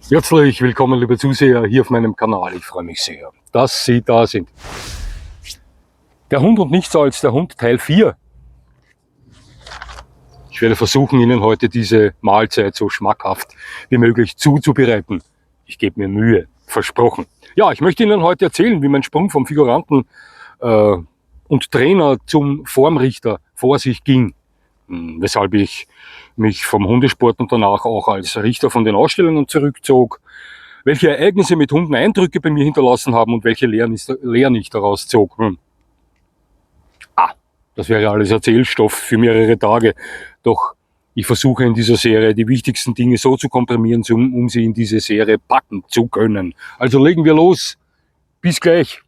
Herzlich willkommen, liebe Zuseher, hier auf meinem Kanal. Ich freue mich sehr, dass Sie da sind. Der Hund und nichts als der Hund Teil 4. Ich werde versuchen, Ihnen heute diese Mahlzeit so schmackhaft wie möglich zuzubereiten. Ich gebe mir Mühe, versprochen. Ja, ich möchte Ihnen heute erzählen, wie mein Sprung vom Figuranten und Trainer zum Formrichter vor sich ging. Weshalb ich mich vom Hundesport und danach auch als Richter von den Ausstellungen zurückzog, welche Ereignisse mit Hunden Eindrücke bei mir hinterlassen haben und welche Lehren ich daraus zog. Das wäre alles Erzählstoff für mehrere Tage. Doch ich versuche in dieser Serie die wichtigsten Dinge so zu komprimieren, um sie in diese Serie packen zu können. Also legen wir los. Bis gleich.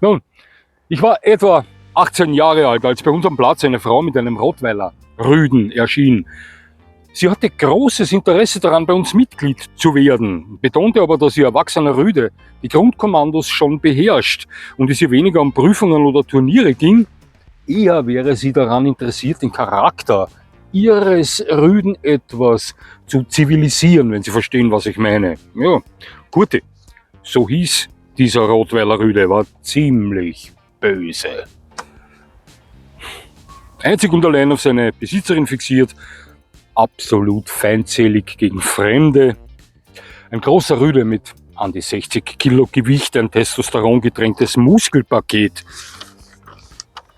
Nun, ich war etwa 18 Jahre alt, als bei uns am Platz eine Frau mit einem Rottweiler Rüden erschien. Sie hatte großes Interesse daran, bei uns Mitglied zu werden, betonte aber, dass ihr erwachsener Rüde die Grundkommandos schon beherrscht und es ihr weniger um Prüfungen oder Turniere ging. Eher wäre sie daran interessiert, den Charakter ihres Rüden etwas zu zivilisieren, wenn Sie verstehen, was ich meine. Ja, Kurti, so hieß dieser Rottweiler Rüde, war ziemlich böse. Einzig und allein auf seine Besitzerin fixiert, absolut feindselig gegen Fremde. Ein großer Rüde mit an die 60 Kilo Gewicht, ein Testosteron getränktes Muskelpaket.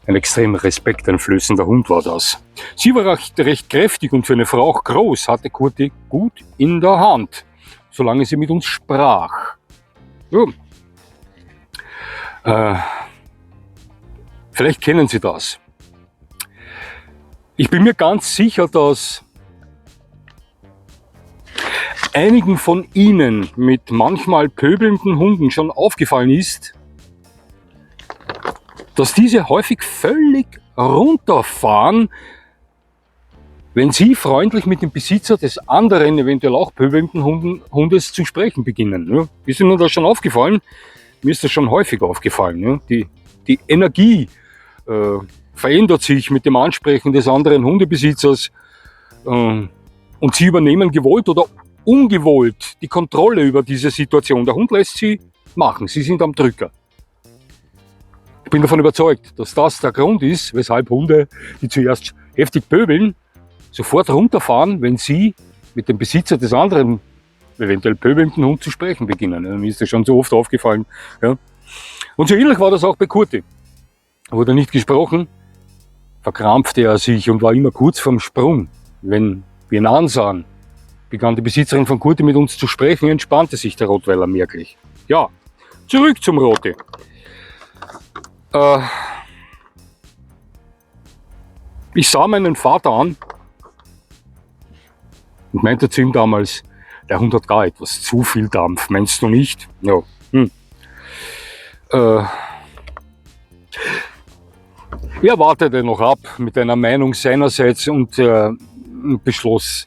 Ein extrem respekteinflößender Hund war das. Sie war recht kräftig und für eine Frau auch groß, hatte Kurti gut in der Hand, solange sie mit uns sprach. Ja. Vielleicht kennen Sie das. Ich bin mir ganz sicher, dass einigen von Ihnen mit manchmal pöbelnden Hunden schon aufgefallen ist, dass diese häufig völlig runterfahren, wenn Sie freundlich mit dem Besitzer des anderen, eventuell auch pöbelnden Hundes zu sprechen beginnen. Ja, ist Ihnen das schon aufgefallen? Mir ist das schon häufig aufgefallen. Ja? Die Energie verändert sich mit dem Ansprechen des anderen Hundebesitzers und Sie übernehmen gewollt oder ungewollt die Kontrolle über diese Situation. Der Hund lässt Sie machen, Sie sind am Drücker. Ich bin davon überzeugt, dass das der Grund ist, weshalb Hunde, die zuerst heftig pöbeln, sofort runterfahren, wenn sie mit dem Besitzer des anderen, eventuell pöbelnden Hund zu sprechen beginnen. Mir ist das schon so oft aufgefallen. Ja. Und so ähnlich war das auch bei Kurti. Wurde nicht gesprochen, verkrampfte er sich und war immer kurz vorm Sprung. Wenn wir ihn ansahen, begann die Besitzerin von Kurti mit uns zu sprechen, entspannte sich der Rottweiler merklich. Ja, zurück zum Roti. Ich sah meinen Vater an und meinte zu ihm damals, der Hund hat gar etwas zu viel Dampf, meinst du nicht? Ja. Er wartete noch ab mit einer Meinung seinerseits und beschloss,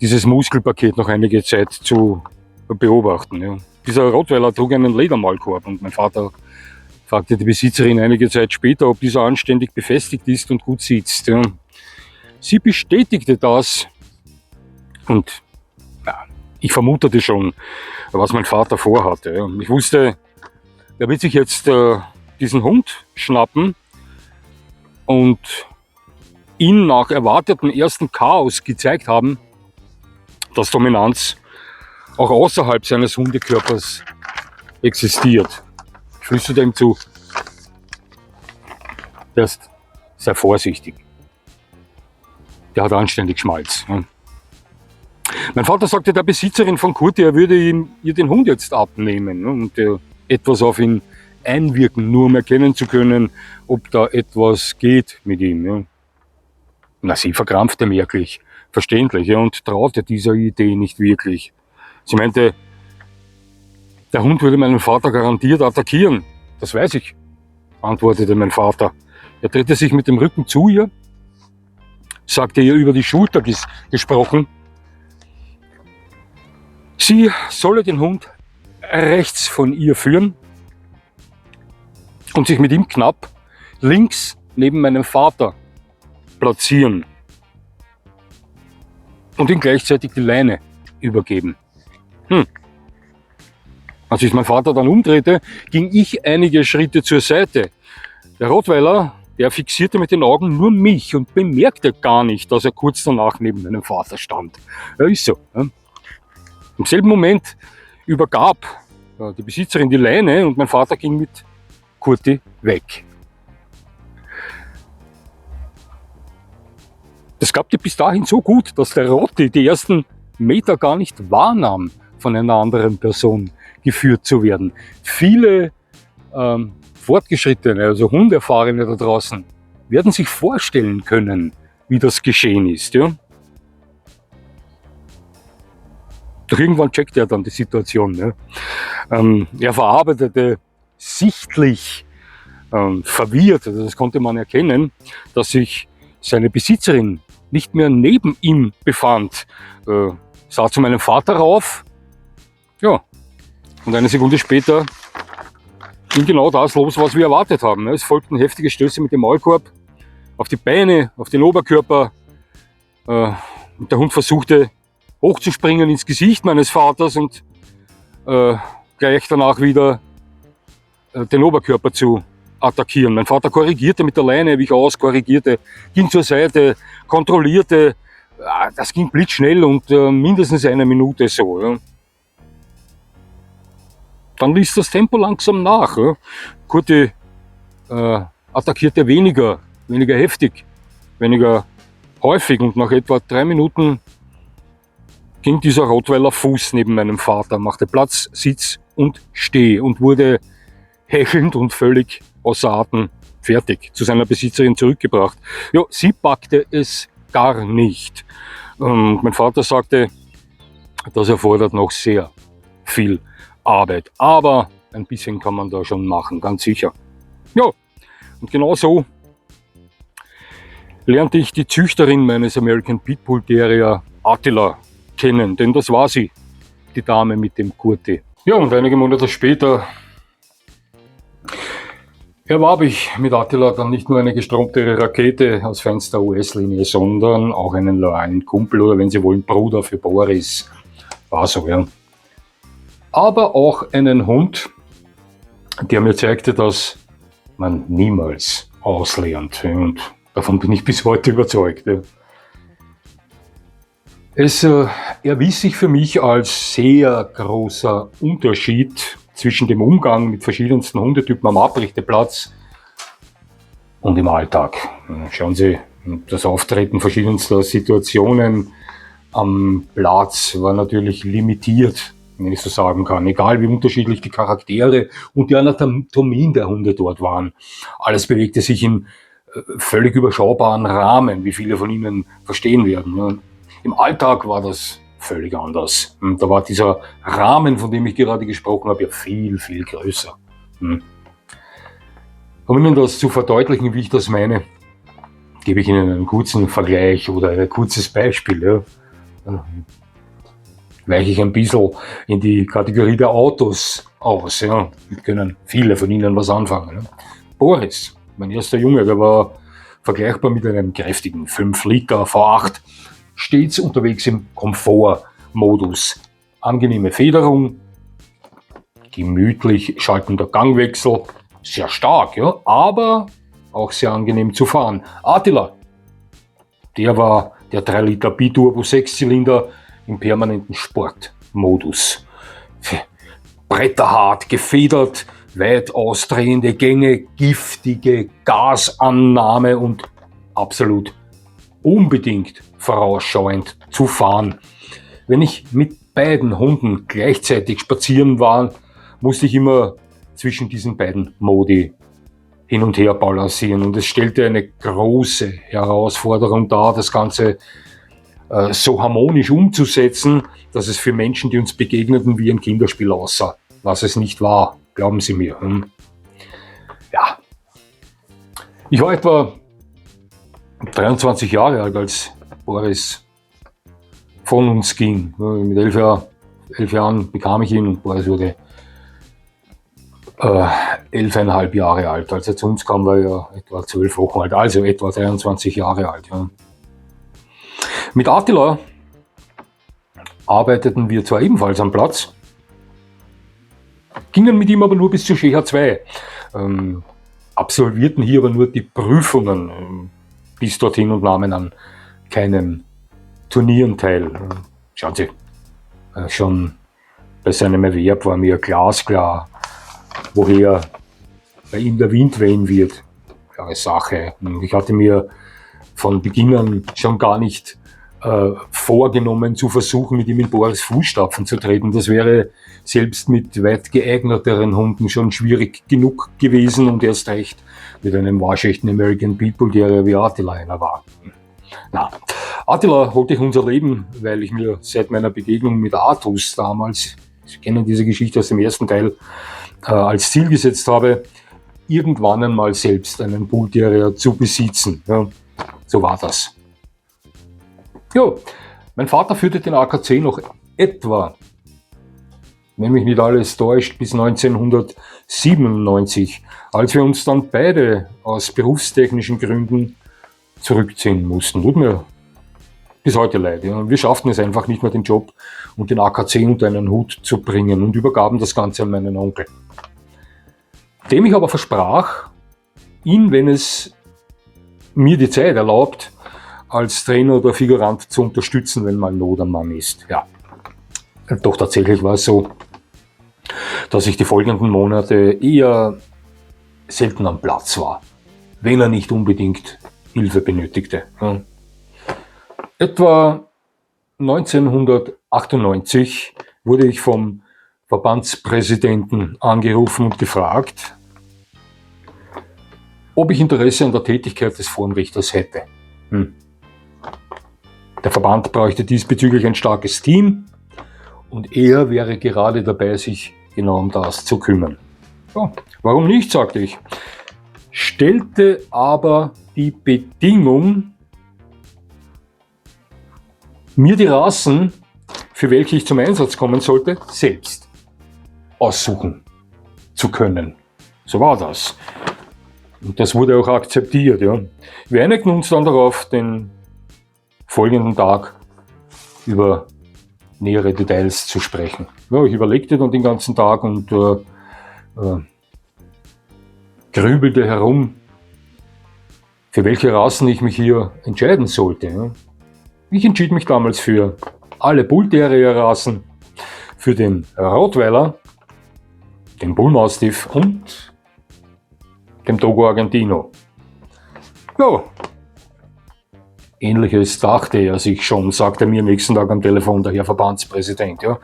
dieses Muskelpaket noch einige Zeit zu beobachten. Ja. Dieser Rottweiler trug einen Ledermaulkorb und mein Vater fragte die Besitzerin einige Zeit später, ob dieser anständig befestigt ist und gut sitzt. Ja. Sie bestätigte das und ja, ich vermutete schon, was mein Vater vorhatte. Ja. Ich wusste, er wird sich jetzt diesen Hund schnappen und ihn nach erwarteten ersten Chaos gezeigt haben, dass Dominanz auch außerhalb seines Hundekörpers existiert. Ich flüsterte ihm zu, erst sei vorsichtig. Der hat anständig Schmalz. Ja. Mein Vater sagte der Besitzerin von Kurti, er würde ihr den Hund jetzt abnehmen und etwas auf ihn einwirken, nur um erkennen zu können, ob da etwas geht mit ihm. Ja. Na, sie verkrampfte merklich, verständlich, ja, und traute dieser Idee nicht wirklich. Sie meinte, Der Hund würde meinen Vater garantiert attackieren. Das weiß ich, antwortete mein Vater. Er drehte sich mit dem Rücken zu ihr, sagte ihr über die Schulter gesprochen, sie solle den Hund rechts von ihr führen und sich mit ihm knapp links neben meinem Vater platzieren und ihm gleichzeitig die Leine übergeben. Als sich mein Vater dann umdrehte, ging ich einige Schritte zur Seite. Der Rottweiler, der fixierte mit den Augen nur mich und bemerkte gar nicht, dass er kurz danach neben meinem Vater stand. Ja, ist so. Ja. Im selben Moment übergab die Besitzerin die Leine und mein Vater ging mit Kurti weg. Das klappte bis dahin so gut, dass der Rotti die ersten Meter gar nicht wahrnahm, von einer anderen Person geführt zu werden. Viele Fortgeschrittene, also Hundeerfahrene da draußen, werden sich vorstellen können, wie das geschehen ist. Ja? Doch irgendwann checkt er dann die Situation. Ja? Er verarbeitete sichtlich verwirrt, also das konnte man erkennen, dass sich seine Besitzerin nicht mehr neben ihm befand. Sah zu meinem Vater rauf, ja, und eine Sekunde später ging genau das los, was wir erwartet haben. Es folgten heftige Stöße mit dem Maulkorb auf die Beine, auf den Oberkörper. Und der Hund versuchte hochzuspringen ins Gesicht meines Vaters und gleich danach wieder den Oberkörper zu attackieren. Mein Vater korrigierte mit der Leine, wich aus, korrigierte, ging zur Seite, kontrollierte. Das ging blitzschnell und mindestens eine Minute so. Ja. Dann ließ das Tempo langsam nach. Ja. Kurti attackierte weniger heftig, weniger häufig und nach etwa 3 Minuten ging dieser Rottweiler Fuß neben meinem Vater, machte Platz, Sitz und Steh und wurde hechelnd und völlig außer Atem fertig zu seiner Besitzerin zurückgebracht. Ja, sie packte es gar nicht. Mein Vater sagte, das erfordert noch sehr viel Arbeit, aber ein bisschen kann man da schon machen, ganz sicher. Ja, und genau so lernte ich die Züchterin meines American Pitbull Terrier Attila kennen, denn das war sie, die Dame mit dem Kurti. Ja, und einige Monate später erwarb ich mit Attila dann nicht nur eine gestromte Rakete aus feinster US-Linie, sondern auch einen loyalen Kumpel oder, wenn Sie wollen, Bruder für Boris. War so, ja. Aber auch einen Hund, der mir zeigte, dass man niemals auslernt. Und davon bin ich bis heute überzeugt. Ja. Es erwies sich für mich als sehr großer Unterschied zwischen dem Umgang mit verschiedensten Hundetypen am Abrichteplatz und im Alltag. Schauen Sie, das Auftreten verschiedenster Situationen am Platz war natürlich limitiert, wenn ich so sagen kann. Egal wie unterschiedlich die Charaktere und die Anatomien der Hunde dort waren. Alles bewegte sich in völlig überschaubaren Rahmen, wie viele von Ihnen verstehen werden. Im Alltag war das völlig anders. Da war dieser Rahmen, von dem ich gerade gesprochen habe, ja viel, viel größer. Um Ihnen das zu verdeutlichen, wie ich das meine, gebe ich Ihnen einen kurzen Vergleich oder ein kurzes Beispiel. Ja. Weiche ich ein bisschen in die Kategorie der Autos aus. Ja. Damit können viele von Ihnen was anfangen. Ja. Boris, mein erster Junge, der war vergleichbar mit einem kräftigen 5 Liter V8, stets unterwegs im Komfortmodus. Angenehme Federung, gemütlich schaltender Gangwechsel, sehr stark, ja, aber auch sehr angenehm zu fahren. Attila, der war der 3 Liter Biturbo 6-Zylinder im permanenten Sportmodus. Bretterhart, gefedert, weit ausdrehende Gänge, giftige Gasannahme und absolut unbedingt vorausschauend zu fahren. Wenn ich mit beiden Hunden gleichzeitig spazieren war, musste ich immer zwischen diesen beiden Modi hin und her balancieren und es stellte eine große Herausforderung dar, das Ganze so harmonisch umzusetzen, dass es für Menschen, die uns begegneten, wie ein Kinderspiel aussah. was es nicht war. Glauben Sie mir. Ja. Ich war etwa 23 Jahre alt, als Boris von uns ging. Mit 11 Jahren bekam ich ihn und Boris wurde 11,5 Jahre alt. Als er zu uns kam, war er ja etwa 12 Wochen alt, also etwa 23 Jahre alt. Ja. Mit Attila arbeiteten wir zwar ebenfalls am Platz, gingen mit ihm aber nur bis zur Scheha 2, absolvierten hier aber nur die Prüfungen bis dorthin und nahmen an keinen Turnieren teil. Schauen Sie, schon bei seinem Erwerb war mir glasklar, woher bei ihm der Wind wehen wird. Klare Sache. Ich hatte mir von Beginn an schon gar nicht vorgenommen, zu versuchen, mit ihm in Boris Fußstapfen zu treten. Das wäre selbst mit weit geeigneteren Hunden schon schwierig genug gewesen und erst recht mit einem waschechten American Pitbull Terrier wie Attila einer war. Na, Attila holte ich unser Leben, weil ich mir seit meiner Begegnung mit Artus damals, Sie kennen diese Geschichte aus dem ersten Teil, als Ziel gesetzt habe, irgendwann einmal selbst einen Bull Terrier zu besitzen. Ja, so war das. Jo, mein Vater führte den AKC noch etwa, wenn mich nicht alles täuscht, bis 1997, als wir uns dann beide aus berufstechnischen Gründen zurückziehen mussten. Tut mir bis heute leid. Ja. Wir schafften es einfach nicht mehr, den Job und den AKC unter einen Hut zu bringen und übergaben das Ganze an meinen Onkel. Dem ich aber versprach, ihn, wenn es mir die Zeit erlaubt, als Trainer oder Figurant zu unterstützen, wenn mal Not am Mann ist. Ja. Doch tatsächlich war es so, dass ich die folgenden Monate eher selten am Platz war, wenn er nicht unbedingt Hilfe benötigte. Ja. Etwa 1998 wurde ich vom Verbandspräsidenten angerufen und gefragt, ob ich Interesse an der Tätigkeit des Formrichters hätte. Der Verband bräuchte diesbezüglich ein starkes Team und er wäre gerade dabei, sich genau um das zu kümmern. Ja, warum nicht, sagte ich. Stellte aber die Bedingung, mir die Rassen, für welche ich zum Einsatz kommen sollte, selbst aussuchen zu können. So war das. Und das wurde auch akzeptiert. Ja. Wir einigten uns dann darauf, den folgenden Tag über nähere Details zu sprechen. Ja, ich überlegte dann den ganzen Tag und grübelte herum, für welche Rassen ich mich hier entscheiden sollte. Ja. Ich entschied mich damals für alle Bull Terrier Rassen, für den Rottweiler, den Bull Mastiff und dem Dogo Argentino. Ja, Ähnliches dachte er sich schon, sagte mir am nächsten Tag am Telefon der Herr Verbandspräsident. Ja.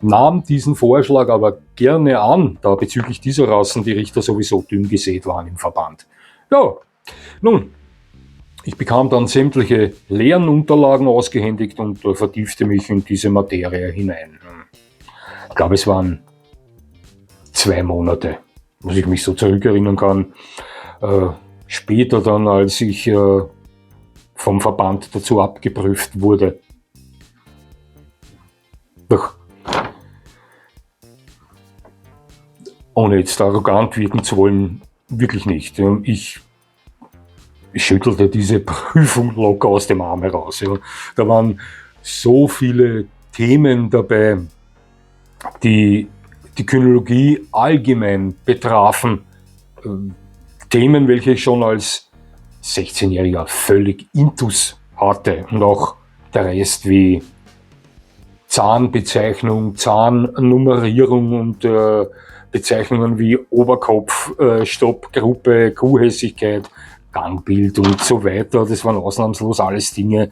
Nahm diesen Vorschlag aber gerne an, da bezüglich dieser Rassen die Richter sowieso dünn gesät waren im Verband. Ja, nun, ich bekam dann sämtliche Lernunterlagen ausgehändigt und vertiefte mich in diese Materie hinein. Ich glaube, es waren 2 Monate, muss ich mich so zurückerinnern kann. Später dann, als ich vom Verband dazu abgeprüft wurde. Doch, ohne jetzt arrogant wirken zu wollen, wirklich nicht. Ich schüttelte diese Prüfung locker aus dem Arm heraus. Da waren so viele Themen dabei, die die Kynologie allgemein betrafen. Themen, welche ich schon als 16-Jähriger völlig intus hatte. Und auch der Rest wie Zahnbezeichnung, Zahnnummerierung und Bezeichnungen wie Oberkopf, Stopp, Gruppe, Kuhhässigkeit, Gangbild und so weiter. Das waren ausnahmslos alles Dinge,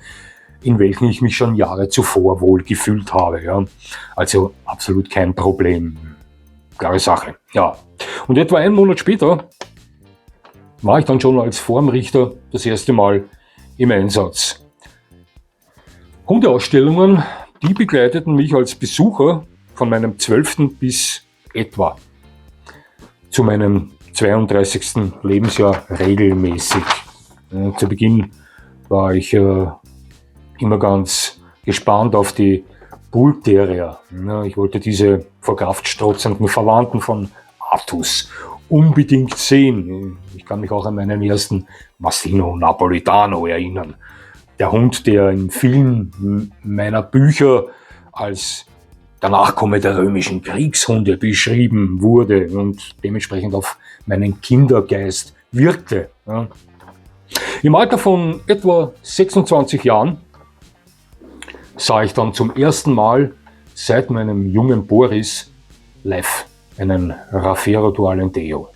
in welchen ich mich schon Jahre zuvor wohl gefühlt habe. Ja. Also absolut kein Problem. Klare Sache. Ja. Und etwa 1 Monat später war ich dann schon als Formrichter das erste Mal im Einsatz. Hundeausstellungen, die begleiteten mich als Besucher von meinem 12. bis etwa zu meinem 32. Lebensjahr regelmäßig. Zu Beginn war ich immer ganz gespannt auf die Bull Terrier. Ich wollte diese vor Kraft strotzenden Verwandten von Artus unbedingt sehen. Ich kann mich auch an meinen ersten Mastino Napolitano erinnern. Der Hund, der in vielen meiner Bücher als der Nachkomme der römischen Kriegshunde beschrieben wurde und dementsprechend auf meinen Kindergeist wirkte. Im Alter von etwa 26 Jahren sah ich dann zum ersten Mal seit meinem jungen Boris live einen Raffero Dualenteo.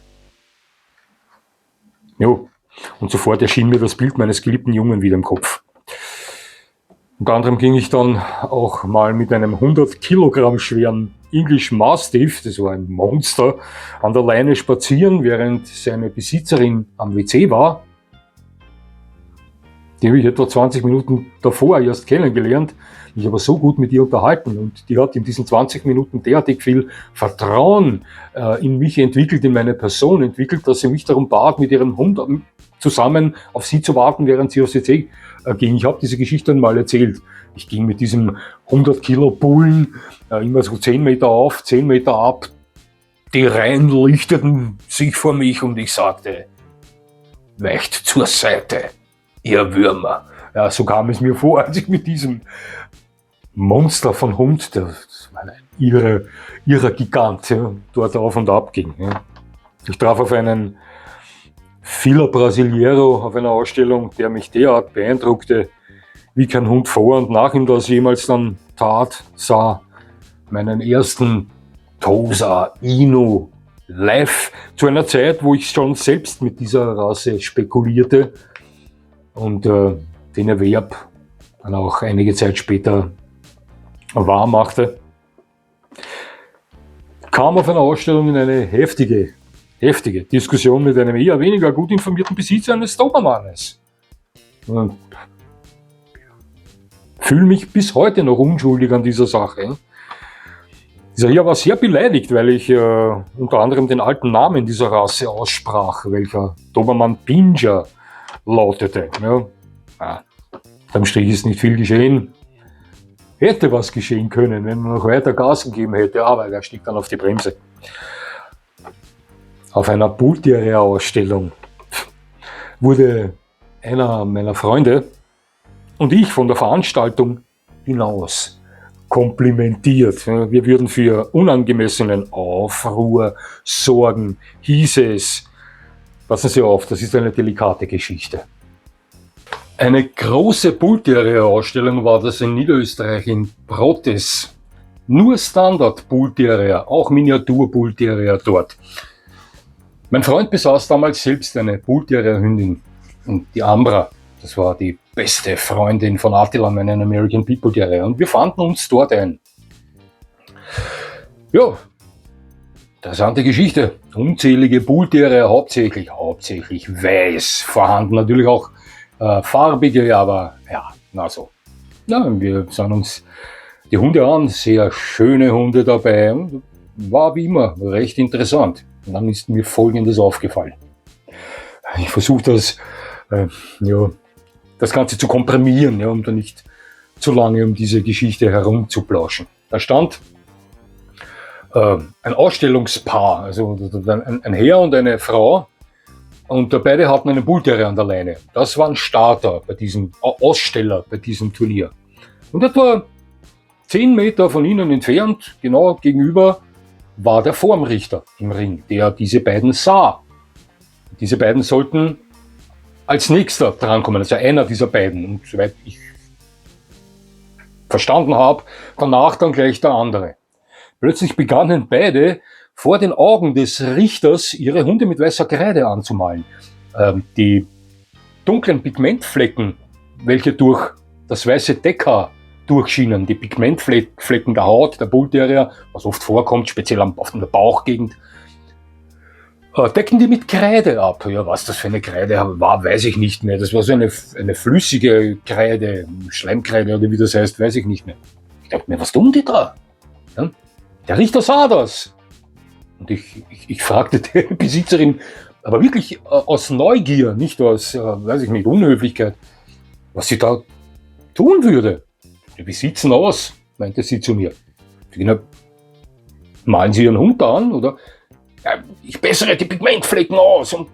Jo, und sofort erschien mir das Bild meines geliebten Jungen wieder im Kopf. Unter anderem ging ich dann auch mal mit einem 100 Kilogramm schweren English Mastiff, das war ein Monster, an der Leine spazieren, während seine Besitzerin am WC war. Die habe ich etwa 20 Minuten davor erst kennengelernt, mich aber so gut mit ihr unterhalten und die hat in diesen 20 Minuten derartig viel Vertrauen in mich entwickelt, in meine Person entwickelt, dass sie mich darum bat, mit ihrem Hund zusammen auf sie zu warten, während sie aufs WC ging. Ich habe diese Geschichte einmal erzählt. Ich ging mit diesem 100 Kilo Bullen immer so 10 Meter auf, 10 Meter ab. Die Reihen lichteten sich vor mich und ich sagte, weicht zur Seite, ihr Würmer. Ja, so kam es mir vor, als ich mit diesem Monster von Hund, das war ein irrer Gigant, ja, dort auf und ab ging. Ja. Ich traf auf einen Fila Brasileiro auf einer Ausstellung, der mich derart beeindruckte, wie kein Hund vor und nach ihm das jemals dann tat, sah meinen ersten Tosa Inu live zu einer Zeit, wo ich schon selbst mit dieser Rasse spekulierte und den Erwerb dann auch einige Zeit später wahr machte. Kam auf einer Ausstellung in eine heftige Diskussion mit einem eher weniger gut informierten Besitzer eines Dobermannes. Fühle mich bis heute noch unschuldig an dieser Sache. Dieser hier war sehr beleidigt, weil ich unter anderem den alten Namen dieser Rasse aussprach, welcher Dobermann Pinscher lautete. Ja. Am Strich ist nicht viel geschehen. Hätte was geschehen können, wenn man noch weiter Gas gegeben hätte, aber er stieg dann auf die Bremse. Auf einer Bull Terrier Ausstellung wurde einer meiner Freunde und ich von der Veranstaltung hinaus komplimentiert. Wir würden für unangemessenen Aufruhr sorgen, hieß es. Passen Sie auf, das ist eine delikate Geschichte. Eine große Bull Terrier Ausstellung war das in Niederösterreich in Protes. Nur Standard Bull Terrier, auch Miniatur Bull Terrier dort. Mein Freund besaß damals selbst eine Bull Terrier Hündin, und die Ambra. Das war die beste Freundin von Attila, meinen American People Terrier, und wir fanden uns dort ein. Ja, interessante Geschichte. Unzählige Bull Terrier, hauptsächlich weiß, vorhanden natürlich auch farbige, aber ja, na so. Ja, wir sahen uns die Hunde an, sehr schöne Hunde dabei, und war wie immer recht interessant. Und dann ist mir Folgendes aufgefallen. Ich versuche das Ganze zu komprimieren, ja, um da nicht zu lange um diese Geschichte herumzuplauschen. Da stand ein Ausstellungspaar, also ein Herr und eine Frau, und beide hatten einen Bull Terrier an der Leine. Das waren Starter bei diesem Aussteller bei diesem Turnier. Und etwa 10 Meter von ihnen entfernt, genau gegenüber, war der Formrichter im Ring, der diese beiden sah. Diese beiden sollten als nächster drankommen, also einer dieser beiden. Und soweit ich verstanden habe, danach dann gleich der andere. Plötzlich begannen beide vor den Augen des Richters ihre Hunde mit weißer Kreide anzumalen. Die dunklen Pigmentflecken, welche durch das weiße Deckhaar durchschienen, die Pigmentflecken der Haut, der Bull Terrier, was oft vorkommt, speziell auf der Bauchgegend, decken die mit Kreide ab. Ja, was das für eine Kreide war, weiß ich nicht mehr. Das war so eine flüssige Kreide, Schleimkreide oder wie das heißt, weiß ich nicht mehr. Ich dachte mir, was tun die da? Ja? Der Richter sah das. Und ich fragte die Besitzerin, aber wirklich aus Neugier, nicht aus, weiß ich nicht, Unhöflichkeit, was sie da tun würde. Wie sieht's denn aus? Meinte sie zu mir. Malen Sie Ihren Hund an, oder? Ja, ich bessere die Pigmentflecken aus und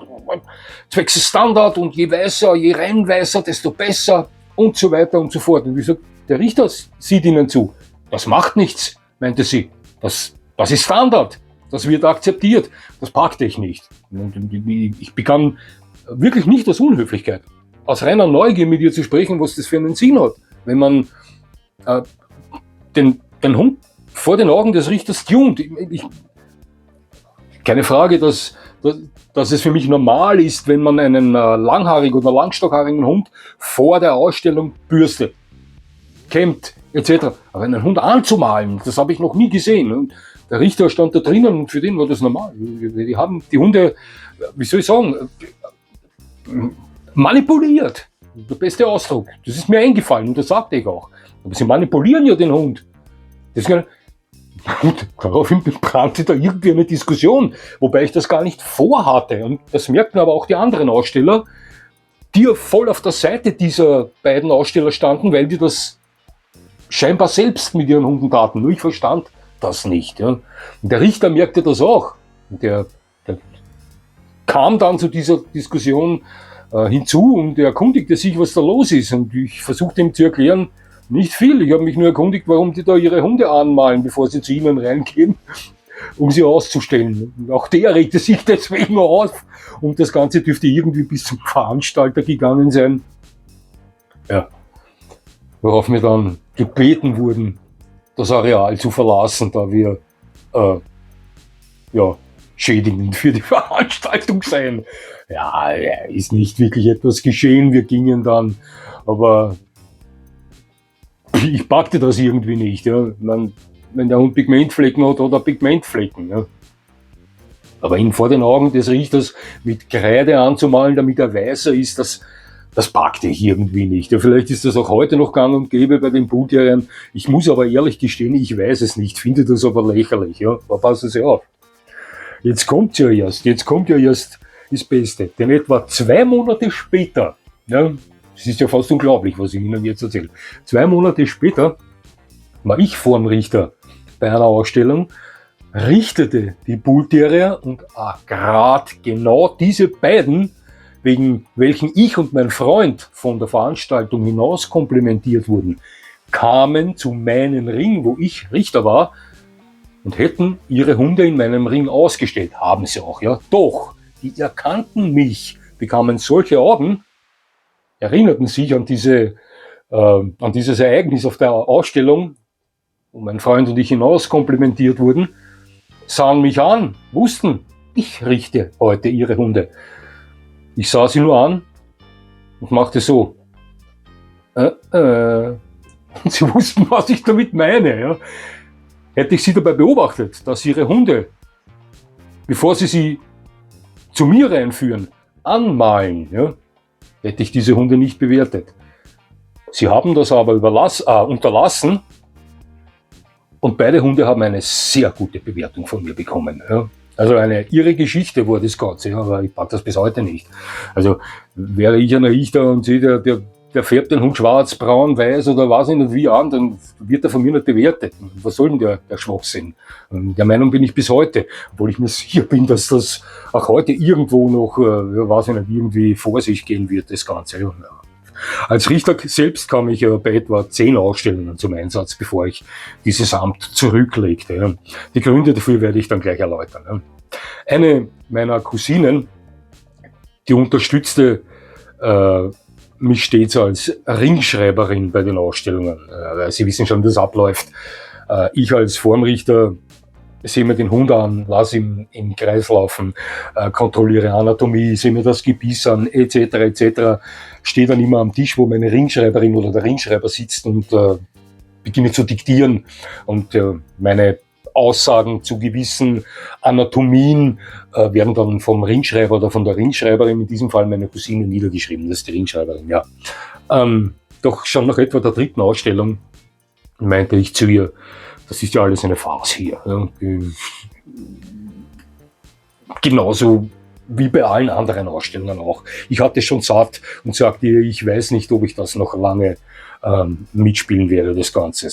zwecks des Standard und je weißer, je reinweißer, desto besser und so weiter und so fort. Und ich sage, der Richter sieht Ihnen zu. Das macht nichts, meinte sie. Das ist Standard. Das wird akzeptiert. Das packte ich nicht. Und ich begann wirklich nicht aus Unhöflichkeit, aus reiner Neugier mit ihr zu sprechen, was das für einen Sinn hat, wenn man den Hund vor den Augen des Richters tunt. Keine Frage, dass es für mich normal ist, wenn man einen langhaarigen oder langstockhaarigen Hund vor der Ausstellung bürstet, kämmt etc. Aber einen Hund anzumalen, das habe ich noch nie gesehen. Und der Richter stand da drinnen und für den war das normal. Die haben die Hunde, wie soll ich sagen, manipuliert. Der beste Ausdruck. Das ist mir eingefallen und das sagte ich auch. Aber sie manipulieren ja den Hund. Und daraufhin brannte da irgendwie eine Diskussion, wobei ich das gar nicht vorhatte. Und das merkten aber auch die anderen Aussteller, die ja voll auf der Seite dieser beiden Aussteller standen, weil die das scheinbar selbst mit ihren Hunden taten. Nur ich verstand das nicht. Ja. Und der Richter merkte das auch. Und der kam dann zu dieser Diskussion hinzu und erkundigte sich, was da los ist. Und ich versuchte ihm zu erklären, nicht viel. Ich habe mich nur erkundigt, warum die da ihre Hunde anmalen, bevor sie zu ihnen reingehen, um sie auszustellen. Und auch der regte sich deswegen auf. Und das Ganze dürfte irgendwie bis zum Veranstalter gegangen sein. Ja. Worauf wir dann gebeten wurden, das Areal zu verlassen, da wir schädigend für die Veranstaltung seien. Ja, ist nicht wirklich etwas geschehen. Wir gingen dann, aber ich packte das irgendwie nicht. Ja. Wenn der Hund Pigmentflecken hat, hat er Pigmentflecken. Ja. Aber ihn vor den Augen des Richters mit Kreide anzumalen, damit er weißer ist, das packte ich irgendwie nicht. Ja, vielleicht ist das auch heute noch gang und gäbe bei den Bullterriern. Ich muss aber ehrlich gestehen, ich weiß es nicht, finde das aber lächerlich. Ja. Aber passen Sie auf. Jetzt kommt ja erst das Beste. Denn etwa 2 Monate später, ja, das ist ja fast unglaublich, was ich Ihnen jetzt erzähle. 2 Monate später war ich vorm Richter bei einer Ausstellung, richtete die Bullterrier und gerade genau diese beiden, wegen welchen ich und mein Freund von der Veranstaltung hinaus komplimentiert wurden, kamen zu meinem Ring, wo ich Richter war, und hätten ihre Hunde in meinem Ring ausgestellt. Haben sie auch, ja. Doch, die erkannten mich, bekamen solche Augen, erinnerten sich an dieses Ereignis auf der Ausstellung, wo mein Freund und ich hinaus komplimentiert wurden, sahen mich an, wussten, ich richte heute ihre Hunde. Ich sah sie nur an und machte so. Und sie wussten, was ich damit meine. Ja. Hätte ich sie dabei beobachtet, dass ihre Hunde, bevor sie zu mir reinführen, anmalen, ja, hätte ich diese Hunde nicht bewertet. Sie haben das aber unterlassen und beide Hunde haben eine sehr gute Bewertung von mir bekommen. Ja. Also eine irre Geschichte war das Ganze, ja, aber ich pack das bis heute nicht. Also wäre ich ein Richter und sehe, der färbt den Hund schwarz, braun, weiß oder weiß ich nicht wie an, dann wird er von mir nicht bewertet. Was soll denn der Schwachsinn? Der Meinung bin ich bis heute, obwohl ich mir sicher bin, dass das auch heute irgendwo noch, weiß ich nicht, irgendwie vor sich gehen wird, das Ganze. Ja. Als Richter selbst kam ich bei etwa 10 Ausstellungen zum Einsatz, bevor ich dieses Amt zurücklegte. Ja. Die Gründe dafür werde ich dann gleich erläutern. Ja. Eine meiner Cousinen, die unterstützte mich stets als Ringschreiberin bei den Ausstellungen. Sie wissen schon, wie das abläuft. Ich als Formrichter sehe mir den Hund an, lasse ihn im Kreis laufen, kontrolliere Anatomie, sehe mir das Gebiss an, etc., etc. Stehe dann immer am Tisch, wo meine Ringschreiberin oder der Ringschreiber sitzt und beginne zu diktieren und meine Aussagen zu gewissen Anatomien werden dann vom Ringschreiber oder von der Ringschreiberin, in diesem Fall meine Cousine, niedergeschrieben. Das ist die Ringschreiberin, ja. Doch schon nach etwa der 3. Ausstellung meinte ich zu ihr, das ist ja alles eine Farce hier. Ja. genauso wie bei allen anderen Ausstellungen auch. Ich hatte schon satt und sagte, ich weiß nicht, ob ich das noch lange mitspielen werde, das Ganze.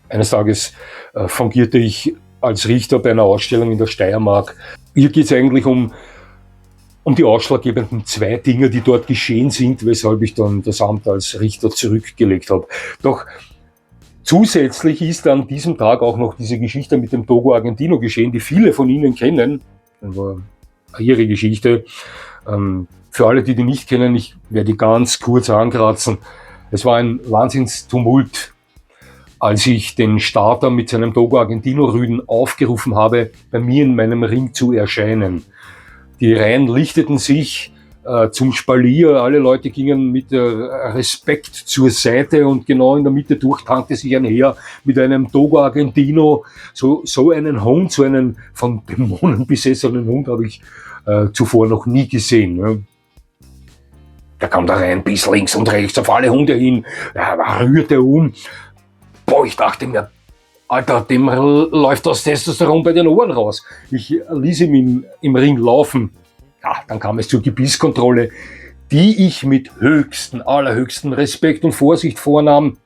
Eines Tages fungierte ich als Richter bei einer Ausstellung in der Steiermark. Hier geht es eigentlich um die ausschlaggebenden 2 Dinge, die dort geschehen sind, weshalb ich dann das Amt als Richter zurückgelegt habe. Doch zusätzlich ist an diesem Tag auch noch diese Geschichte mit dem Togo Argentino geschehen, die viele von Ihnen kennen. Das war ihre Geschichte. Für alle, die nicht kennen, ich werde die ganz kurz ankratzen. Es war ein Wahnsinnstumult, als ich den Starter mit seinem Togo Argentino Rüden aufgerufen habe, bei mir in meinem Ring zu erscheinen. Die Reihen lichteten sich zum Spalier, alle Leute gingen mit Respekt zur Seite und genau in der Mitte durchtankte sich ein Herr mit einem Togo Argentino. So einen Hund, so einen von Dämonen besessenen Hund habe ich zuvor noch nie gesehen. Ne? Der kam da rein, bis links und rechts auf alle Hunde hin, rührte um. Boah, ich dachte mir, Alter, dem läuft das Testosteron bei den Ohren raus. Ich ließ ihn im Ring laufen. Ja, dann kam es zur Gebisskontrolle, die ich mit allerhöchstem Respekt und Vorsicht vornahm.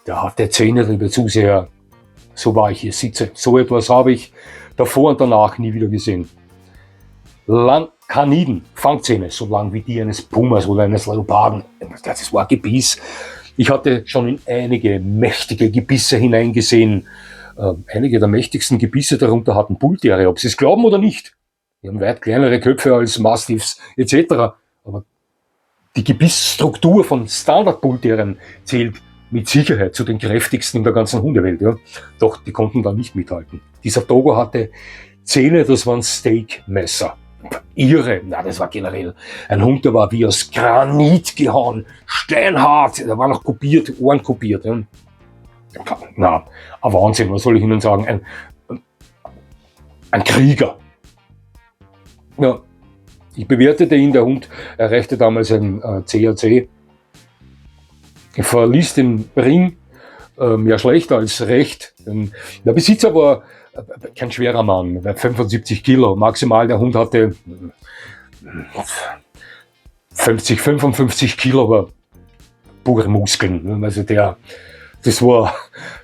Der hatte Zähne, liebe Zuseher. So war ich hier sitze. So etwas habe ich davor und danach nie wieder gesehen. Kaniden, Fangzähne, so lang wie die eines Pumas oder eines Leoparden. Das war Gebiss. Ich hatte schon in einige mächtige Gebisse hineingesehen. Einige der mächtigsten Gebisse darunter hatten Bullterrier, ob Sie es glauben oder nicht. Die haben weit kleinere Köpfe als Mastiffs etc. Aber die Gebissstruktur von Standard-Bullterriern zählt mit Sicherheit zu den kräftigsten in der ganzen Hundewelt. Ja. Doch die konnten da nicht mithalten. Dieser Togo hatte Zähne, das waren Steakmesser. Irre, das war generell ein Hund, der war wie aus Granit gehauen, steinhart, der war noch kopiert, Ohren kopiert. Ja. Ein Wahnsinn, was soll ich Ihnen sagen, ein Krieger. Ja, ich bewertete ihn, der Hund erreichte damals ein CAC. Ich verließ den Ring, mehr schlecht als recht. Der Besitzer war kein schwerer Mann, 75 Kilo maximal. Der Hund hatte 50, 55 Kilo, aber pure Muskeln. Also die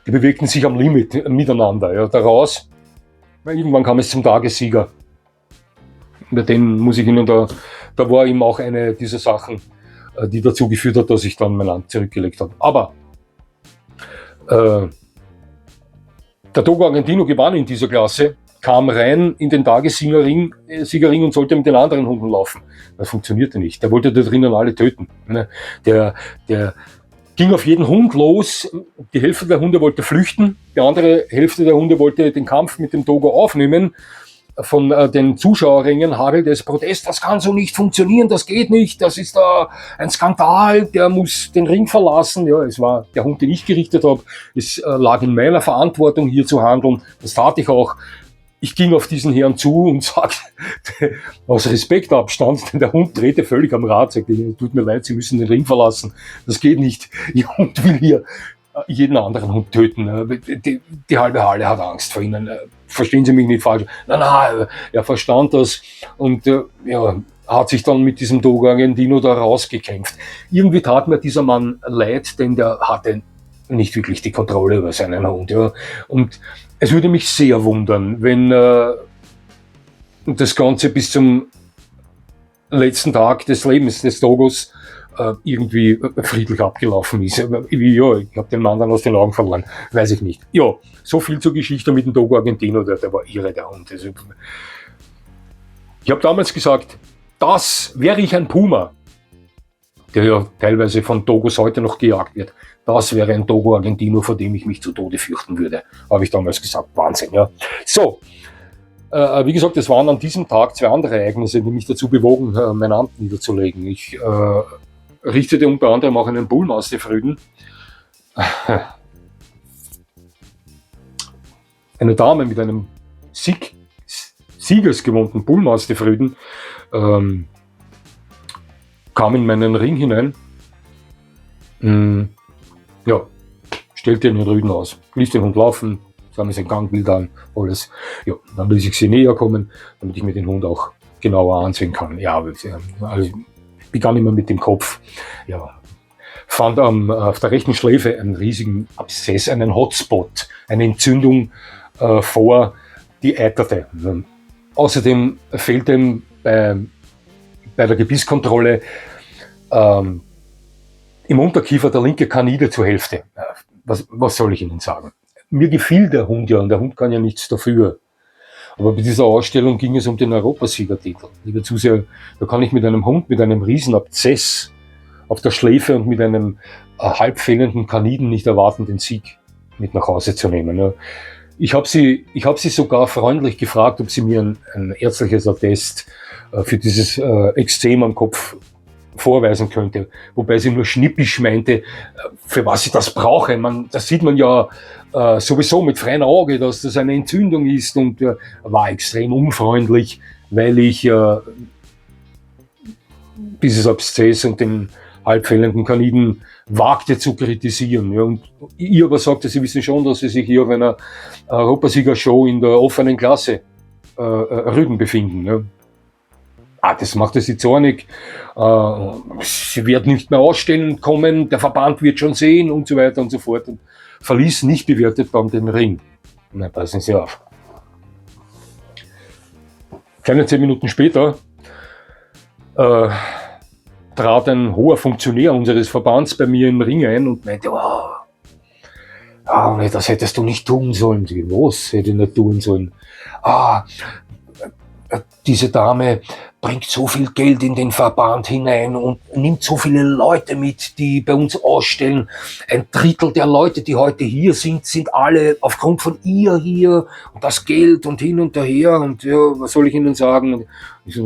bewegten sich am Limit miteinander. Ja, daraus, irgendwann kam es zum Tagessieger. Bei denen muss ich Ihnen da war eben auch eine dieser Sachen, die dazu geführt hat, dass ich dann mein Amt zurückgelegt habe. Aber der Togo Argentino gewann in dieser Klasse, kam rein in den Tagessiegerring und sollte mit den anderen Hunden laufen. Das funktionierte nicht. Der wollte da drinnen alle töten. Der ging auf jeden Hund los. Die Hälfte der Hunde wollte flüchten. Die andere Hälfte der Hunde wollte den Kampf mit dem Togo aufnehmen. Von den Zuschauerringen hagelte es Protest, das kann so nicht funktionieren, das geht nicht, das ist ein Skandal, der muss den Ring verlassen. Ja, es war der Hund, den ich gerichtet habe. Es lag in meiner Verantwortung, hier zu handeln. Das tat ich auch. Ich ging auf diesen Herrn zu und sagte, aus Respektabstand, denn der Hund drehte völlig am Rad, sagte, tut mir leid, Sie müssen den Ring verlassen. Das geht nicht. Der Hund will hier jeden anderen Hund töten. Die halbe Halle hat Angst vor Ihnen. Verstehen Sie mich nicht falsch. Nein, er verstand das und hat sich dann mit diesem Togo Argentino da rausgekämpft. Irgendwie tat mir dieser Mann leid, denn der hatte nicht wirklich die Kontrolle über seinen Hund. Ja. Und es würde mich sehr wundern, wenn das Ganze bis zum letzten Tag des Lebens des Togos irgendwie friedlich abgelaufen ist. Ja, ich habe den Mann dann aus den Augen verloren. Weiß ich nicht. Ja, so viel zur Geschichte mit dem Togo Argentino. Der war irre, der Hund. Also, ich habe damals gesagt, das wäre ich ein Puma, der ja teilweise von Togos heute noch gejagt wird. Das wäre ein Togo Argentino, vor dem ich mich zu Tode fürchten würde. Habe ich damals gesagt. Wahnsinn, ja. So, wie gesagt, es waren an diesem Tag 2 andere Ereignisse, die mich dazu bewogen, mein Amt niederzulegen. Ich richtete unter anderem auch einen Bullmastiff-Rüden. Eine Dame mit einem siegesgewohnten Bullmastiff-Rüden kam in meinen Ring hinein. Stellte den Rüden aus, ließ den Hund laufen, Sagen wir sein Gangbild an, alles. Ja, dann will ich sie näher kommen, damit ich mir den Hund auch genauer ansehen kann. Ja, also begann immer mit dem Kopf. Ja, fand auf der rechten Schläfe einen riesigen Abszess, einen Hotspot, eine Entzündung vor, die eiterte. Außerdem fehlte ihm bei der Gebisskontrolle im Unterkiefer der linke Canide zur Hälfte. Was soll ich Ihnen sagen? Mir gefiel der Hund ja und der Hund kann ja nichts dafür. Aber bei dieser Ausstellung ging es um den Europasiegertitel. Liebe Zuseher, da kann ich mit einem Hund mit einem riesen Abszess auf der Schläfe und mit einem halb fehlenden Caniden nicht erwarten, den Sieg mit nach Hause zu nehmen. Ja. Ich habe sie sogar freundlich gefragt, ob sie mir ein ärztliches Attest für dieses Ekzem am Kopf vorweisen könnte. Wobei sie nur schnippisch meinte, für was ich das brauche. Das sieht man ja sowieso mit freiem Auge, dass das eine Entzündung ist, und war extrem unfreundlich, weil ich dieses Abszess und den halbfehlenden Caniden wagte zu kritisieren. Ja, und ihr aber sagte, Sie wissen schon, dass Sie sich hier auf einer Europasieger-Show in der offenen Klasse Rügen befinden. Ja. Das machte sie zornig. Sie wird nicht mehr ausstellen kommen, der Verband wird schon sehen und so weiter und so fort. Und verließ nicht bewertet dann den Ring. Na, passen Sie auf. Keine 10 Minuten später trat ein hoher Funktionär unseres Verbands bei mir im Ring ein und meinte, das hättest du nicht tun sollen. Was hätte ich nicht tun sollen? Diese Dame bringt so viel Geld in den Verband hinein und nimmt so viele Leute mit, die bei uns ausstellen. 1/3 der Leute, die heute hier sind, sind alle aufgrund von ihr hier, und das Geld und hin und her, und ja, was soll ich Ihnen sagen? Und ich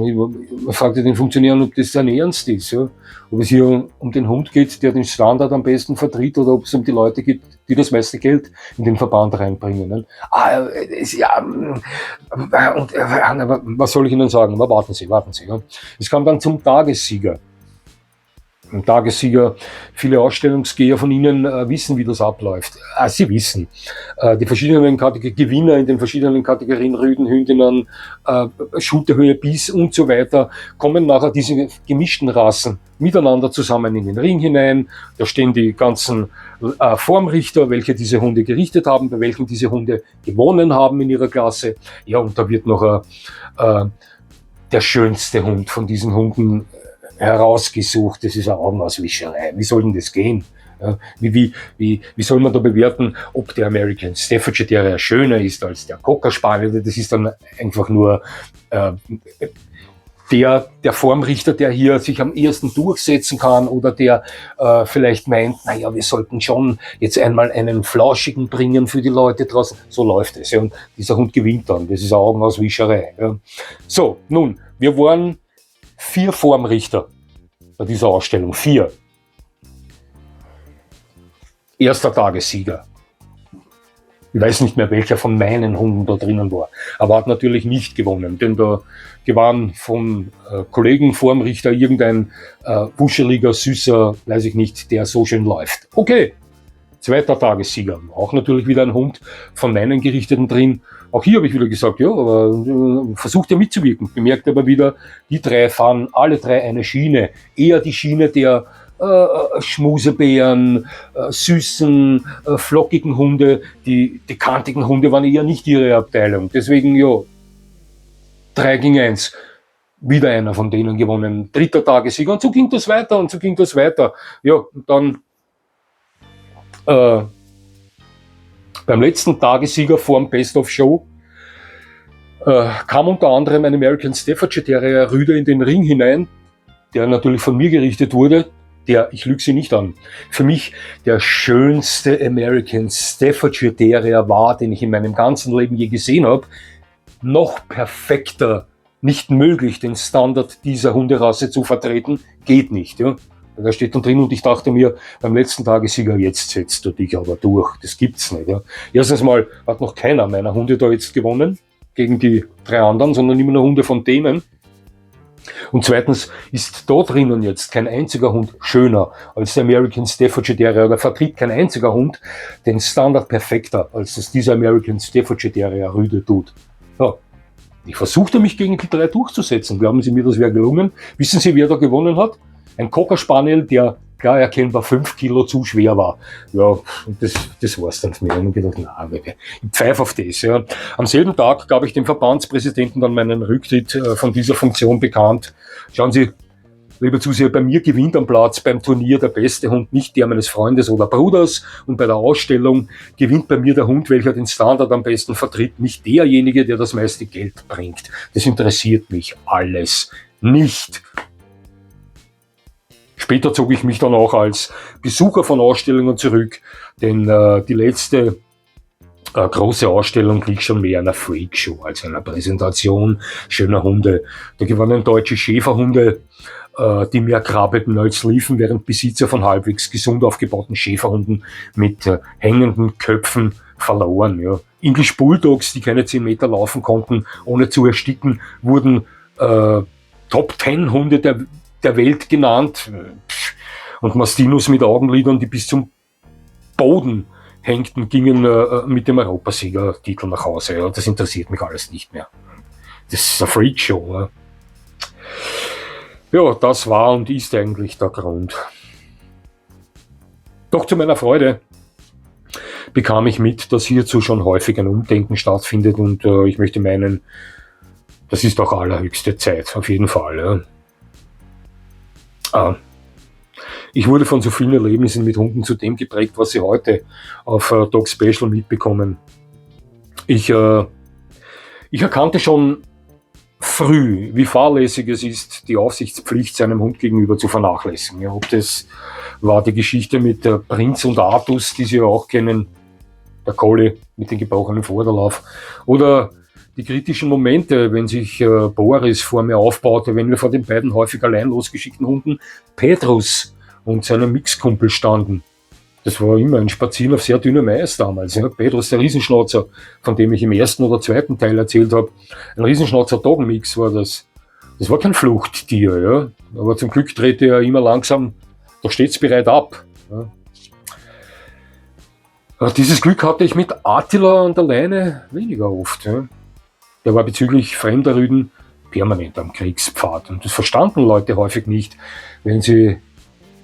fragte den Funktionären, ob das sein Ernst ist, ja? Ob es hier um den Hund geht, der den Standard am besten vertritt, oder ob es um die Leute geht, die das meiste Geld in den Verband reinbringen. Ne? Was soll ich Ihnen sagen? Aber warten Sie. Ja. Es kam dann zum Tagessieger. Ein Tagessieger, viele Ausstellungsgeher von Ihnen wissen, wie das abläuft. Sie wissen, die verschiedenen Gewinner in den verschiedenen Kategorien, Rüden, Hündinnen, Schulterhöhe, Biss und so weiter, kommen nachher diese gemischten Rassen miteinander zusammen in den Ring hinein. Da stehen die ganzen Formrichter, welche diese Hunde gerichtet haben, bei welchen diese Hunde gewonnen haben in ihrer Klasse. Ja, und da wird noch der schönste Hund von diesen Hunden herausgesucht. Das ist eine Augenauswischerei. Wie soll denn das gehen? Ja, wie soll man da bewerten, ob der American Staffordshire Terrier schöner ist als der Cocker Spaniel? Das ist dann einfach nur der Formrichter, der hier sich am ehesten durchsetzen kann, oder der vielleicht meint, naja, wir sollten schon jetzt einmal einen Flauschigen bringen für die Leute draußen. So läuft es. Ja, und dieser Hund gewinnt dann. Das ist eine Augenauswischerei. Ja. So, nun, wir waren 4 Formrichter bei dieser Ausstellung. 4. Erster Tagessieger. Ich weiß nicht mehr, welcher von meinen Hunden da drinnen war. Aber hat natürlich nicht gewonnen, denn da gewann vom Kollegen Formrichter irgendein wuscheliger, süßer, weiß ich nicht, der so schön läuft. Okay, zweiter Tagessieger. Auch natürlich wieder ein Hund von meinen Gerichteten drin. Auch hier habe ich wieder gesagt, ja, aber versucht ja mitzuwirken. Bemerkt aber wieder, die 3 fahren alle 3 eine Schiene. Eher die Schiene der Schmusebären, süßen, flockigen Hunde. Die kantigen Hunde waren eher nicht ihre Abteilung. Deswegen, ja, 3-1. Wieder einer von denen gewonnen. 3. Tagessieger. Und so ging das weiter und so ging das weiter. Ja, und dann beim letzten Tagessieger vor dem Best of Show kam unter anderem ein American Staffordshire Terrier Rüde in den Ring hinein, der natürlich von mir gerichtet wurde. Ich lüge Sie nicht an, für mich der schönste American Staffordshire Terrier war, den ich in meinem ganzen Leben je gesehen habe. Noch perfekter, nicht möglich, den Standard dieser Hunderasse zu vertreten, geht nicht. Ja. Da steht dann drin, und ich dachte mir, beim letzten Tagessieger, jetzt setzt du dich aber durch. Das gibt's nicht. Ja. Erstens mal hat noch keiner meiner Hunde da jetzt gewonnen, gegen die 3 anderen, sondern immer nur Hunde von denen. Und zweitens ist da drinnen jetzt kein einziger Hund schöner als der American Staffordshire Terrier, oder vertritt kein einziger Hund den Standard perfekter, als das dieser American Staffordshire Terrier Rüde tut. Ja. Ich versuchte mich gegen die 3 durchzusetzen. Glauben Sie mir, das wäre gelungen? Wissen Sie, wer da gewonnen hat? Ein Cocker Spaniel, der klar erkennbar 5 Kilo zu schwer war. Ja, und das war's dann für mich. Und ich gedacht, na, ich pfeife auf das. Ja. Am selben Tag gab ich dem Verbandspräsidenten dann meinen Rücktritt von dieser Funktion bekannt. Schauen Sie, lieber Zuseher, bei mir gewinnt am Platz beim Turnier der beste Hund, nicht der meines Freundes oder Bruders. Und bei der Ausstellung gewinnt bei mir der Hund, welcher den Standard am besten vertritt, nicht derjenige, der das meiste Geld bringt. Das interessiert mich alles nicht. Später zog ich mich dann auch als Besucher von Ausstellungen zurück, denn die letzte große Ausstellung liegt schon mehr einer Freakshow als einer Präsentation schöner Hunde. Da gewannen deutsche Schäferhunde, die mehr krabbelten als liefen, während Besitzer von halbwegs gesund aufgebauten Schäferhunden mit hängenden Köpfen verloren. Ja. English Bulldogs, die keine 10 Meter laufen konnten, ohne zu ersticken, wurden Top 10 Hunde der Welt genannt. Und Mastinos mit Augenlidern, die bis zum Boden hängten, gingen mit dem Europasiegertitel nach Hause. Ja. Das interessiert mich alles nicht mehr. Das ist eine Freakshow. Ja, das war und ist eigentlich der Grund. Doch zu meiner Freude bekam ich mit, dass hierzu schon häufig ein Umdenken stattfindet, und ich möchte meinen, das ist auch allerhöchste Zeit, auf jeden Fall. Ja. Ich wurde von so vielen Erlebnissen mit Hunden zu dem geprägt, was Sie heute auf Dog Special mitbekommen. Ich erkannte schon früh, wie fahrlässig es ist, die Aufsichtspflicht seinem Hund gegenüber zu vernachlässigen. Ja, ob das war die Geschichte mit Prinz und Artus, die Sie ja auch kennen, der Collie mit dem gebrochenen Vorderlauf, oder die kritischen Momente, wenn sich Boris vor mir aufbaute, wenn wir vor den beiden häufig allein losgeschickten Hunden Petrus und seinem Mixkumpel standen. Das war immer ein Spazieren auf sehr dünnem Eis damals. Ja. Petrus, der Riesenschnauzer, von dem ich im ersten oder zweiten Teil erzählt habe. Ein Riesenschnauzer-Doggenmix war das. Das war kein Fluchttier, ja. Aber zum Glück drehte er immer langsam, doch stets bereit ab. Ja. Dieses Glück hatte ich mit Attila an der Leine weniger oft. Ja. Der war bezüglich fremder Rüden permanent am Kriegspfad. Und das verstanden Leute häufig nicht, wenn sie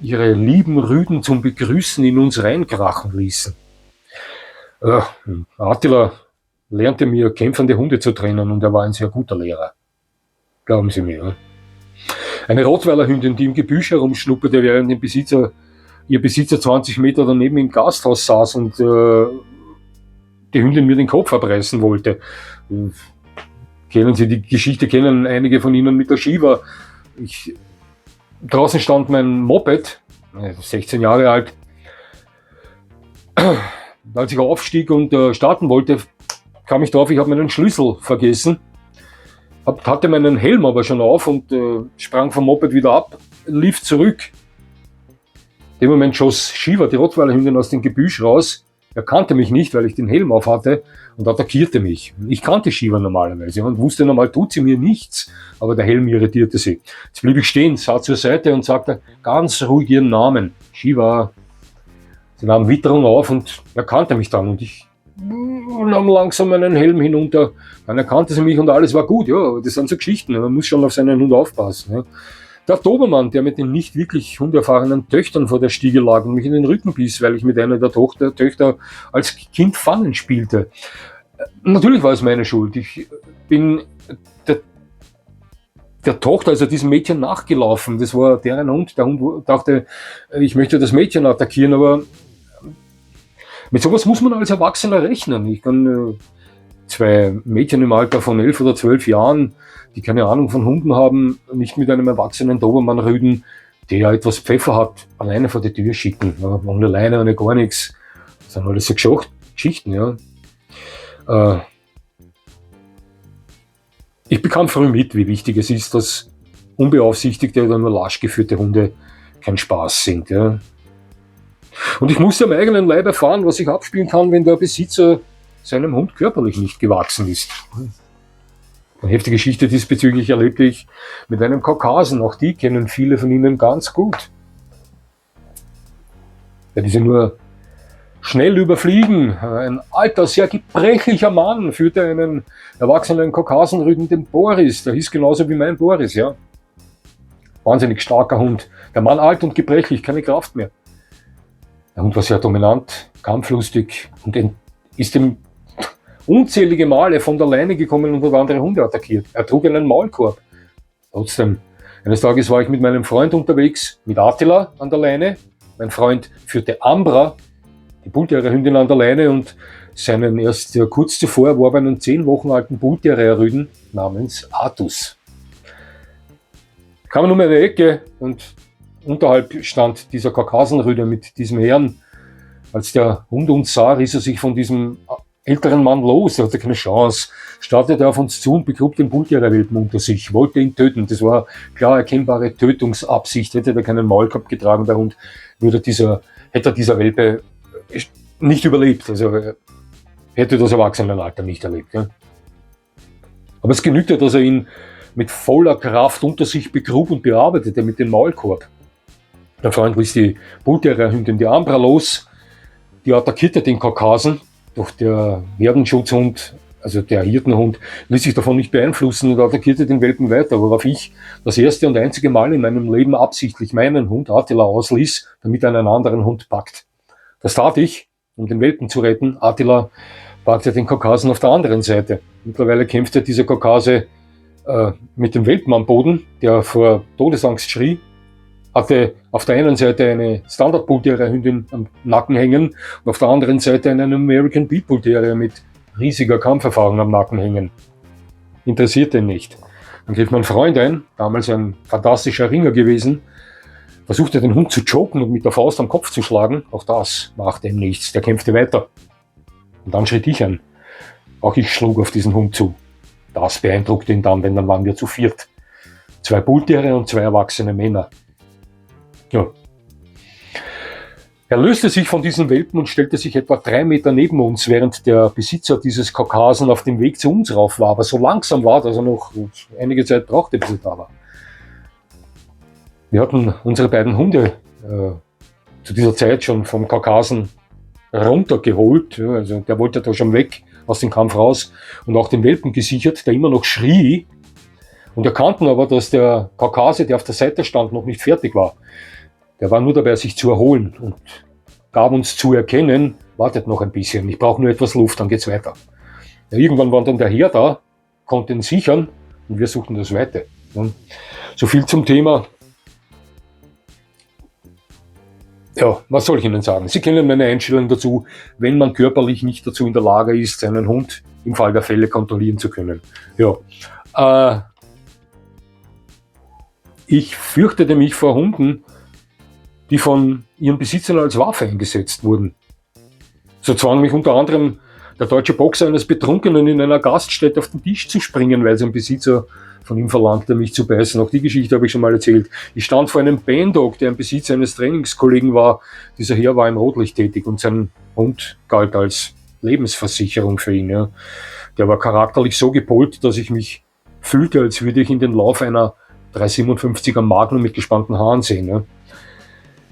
ihre lieben Rüden zum Begrüßen in uns reinkrachen ließen. Attila lernte mir, kämpfende Hunde zu trennen, und er war ein sehr guter Lehrer. Glauben Sie mir. Eine Rottweiler-Hündin, die im Gebüsch herumschnupperte, während ihr Besitzer 20 Meter daneben im Gasthaus saß und die Hündin mir den Kopf abreißen wollte. Kennen Sie die Geschichte, kennen einige von Ihnen mit der Shiva. Draußen stand mein Moped, 16 Jahre alt. Als ich aufstieg und starten wollte, kam ich drauf, ich habe meinen Schlüssel vergessen. Hatte meinen Helm aber schon auf und sprang vom Moped wieder ab, lief zurück. In dem Moment schoss Shiva, die Rottweiler-Hündin, aus dem Gebüsch raus. Er kannte mich nicht, weil ich den Helm auf hatte, und attackierte mich. Ich kannte Shiva normalerweise und wusste normal, tut sie mir nichts, aber der Helm irritierte sie. Jetzt blieb ich stehen, sah zur Seite und sagte ganz ruhig ihren Namen. Shiva. Sie nahm Witterung auf und erkannte mich dann, und ich nahm langsam meinen Helm hinunter. Dann erkannte sie mich und alles war gut. Ja, das sind so Geschichten, man muss schon auf seinen Hund aufpassen. Ja. Der Dobermann, der mit den nicht wirklich hunderfahrenen Töchtern vor der Stiege lag und mich in den Rücken biss, weil ich mit einer der Töchter als Kind Fangen spielte. Natürlich war es meine Schuld. Ich bin der Tochter, also diesem Mädchen, nachgelaufen. Das war deren Hund. Der Hund dachte, ich möchte das Mädchen attackieren, aber mit sowas muss man als Erwachsener rechnen. Ich kann 2 Mädchen im Alter von 11 oder 12 Jahren, die keine Ahnung von Hunden haben, nicht mit einem erwachsenen Dobermann-Rüden, der ja etwas Pfeffer hat, alleine vor die Tür schicken. Ja, ohne Leine, ohne gar nichts. Das sind alles so Geschichten, ja. Ich bekam früh mit, wie wichtig es ist, dass unbeaufsichtigte oder nur lasch geführte Hunde kein Spaß sind. Ja. Und ich musste am eigenen Leib erfahren, was sich abspielen kann, wenn der Besitzer seinem Hund körperlich nicht gewachsen ist. Eine heftige Geschichte diesbezüglich erlebte ich mit einem Kaukasen. Auch die kennen viele von Ihnen ganz gut. Ja, diese nur schnell überfliegen. Ein alter, sehr gebrechlicher Mann führte einen erwachsenen Kaukasenrüden, den Boris. Der hieß genauso wie mein Boris, ja. Wahnsinnig starker Hund. Der Mann alt und gebrechlich, keine Kraft mehr. Der Hund war sehr dominant, kampflustig und ist ihm unzählige Male von der Leine gekommen und hat andere Hunde attackiert. Er trug einen Maulkorb. Trotzdem, eines Tages war ich mit meinem Freund unterwegs, mit Attila an der Leine. Mein Freund führte Ambra, die Bullterrier-Hündin, an der Leine und seinen erst kurz zuvor erworbenen 10 Wochen alten Bullterrier-Rüden namens Artus. Kam um eine Ecke und unterhalb stand dieser Kaukasenrüde mit diesem Herrn. Als der Hund uns sah, riss er sich von diesem älteren Mann los. Er hatte keine Chance. Startete auf uns zu und begrub den Bullterrier-Welpen unter sich. Wollte ihn töten. Das war klar erkennbare Tötungsabsicht. Hätte er keinen Maulkorb getragen, der Hund, hätte dieser Welpe nicht überlebt. Also hätte das Erwachsenenalter nicht erlebt. Ja. Aber es genügte, dass er ihn mit voller Kraft unter sich begrub und bearbeitete mit dem Maulkorb. Der Freund ließ die Bullterrier-Hündin, die Ambra, los. Die attackierte den Kaukasen. Doch der Herdenschutzhund, also der Hirtenhund, ließ sich davon nicht beeinflussen und attackierte den Welpen weiter, worauf ich das erste und einzige Mal in meinem Leben absichtlich meinen Hund Attila ausließ, damit er einen anderen Hund packt. Das tat ich, um den Welpen zu retten. Attila packte den Kaukasen auf der anderen Seite. Mittlerweile kämpfte dieser Kaukase mit dem Welpen am Boden, der vor Todesangst schrie, hatte auf der einen Seite eine Standard-Bullterrier-Hündin am Nacken hängen und auf der anderen Seite einen American Beat Bullterrier mit riesiger Kampferfahrung am Nacken hängen. Interessierte ihn nicht. Dann griff mein Freund ein, damals ein fantastischer Ringer gewesen, versuchte den Hund zu choken und mit der Faust am Kopf zu schlagen. Auch das machte ihm nichts, der kämpfte weiter. Und dann schritt ich ein. Auch ich schlug auf diesen Hund zu. Das beeindruckte ihn dann, denn dann waren wir zu viert. 2 Bullterrier und 2 erwachsene Männer. Ja. Er löste sich von diesen Welpen und stellte sich etwa 3 Meter neben uns, während der Besitzer dieses Kaukasen auf dem Weg zu uns rauf war. Aber so langsam war, dass er noch einige Zeit brauchte, bis er da war. Wir hatten unsere beiden Hunde zu dieser Zeit schon vom Kaukasen runtergeholt. Ja, also der wollte da schon weg aus dem Kampf raus und auch den Welpen gesichert, der immer noch schrie. Und erkannten aber, dass der Kaukase, der auf der Seite stand, noch nicht fertig war. Der war nur dabei, sich zu erholen und gab uns zu erkennen, wartet noch ein bisschen, ich brauche nur etwas Luft, dann geht's weiter. Ja, irgendwann war dann der Herr da, konnte ihn sichern und wir suchten das Weite. Ja. So viel zum Thema. Ja, was soll ich Ihnen sagen? Sie kennen meine Einstellung dazu, wenn man körperlich nicht dazu in der Lage ist, seinen Hund im Fall der Fälle kontrollieren zu können. Ja, ich fürchtete mich vor Hunden, die von ihren Besitzern als Waffe eingesetzt wurden. So zwang mich unter anderem der deutsche Boxer eines Betrunkenen in einer Gaststätte auf den Tisch zu springen, weil sein Besitzer von ihm verlangte, mich zu beißen. Auch die Geschichte habe ich schon mal erzählt. Ich stand vor einem Bandog, der ein Besitzer eines Trainingskollegen war. Dieser Herr war im Rotlicht tätig und sein Hund galt als Lebensversicherung für ihn. Ja. Der war charakterlich so gepolt, dass ich mich fühlte, als würde ich in den Lauf einer 357er Magnum mit gespannten Haaren sehen, ja,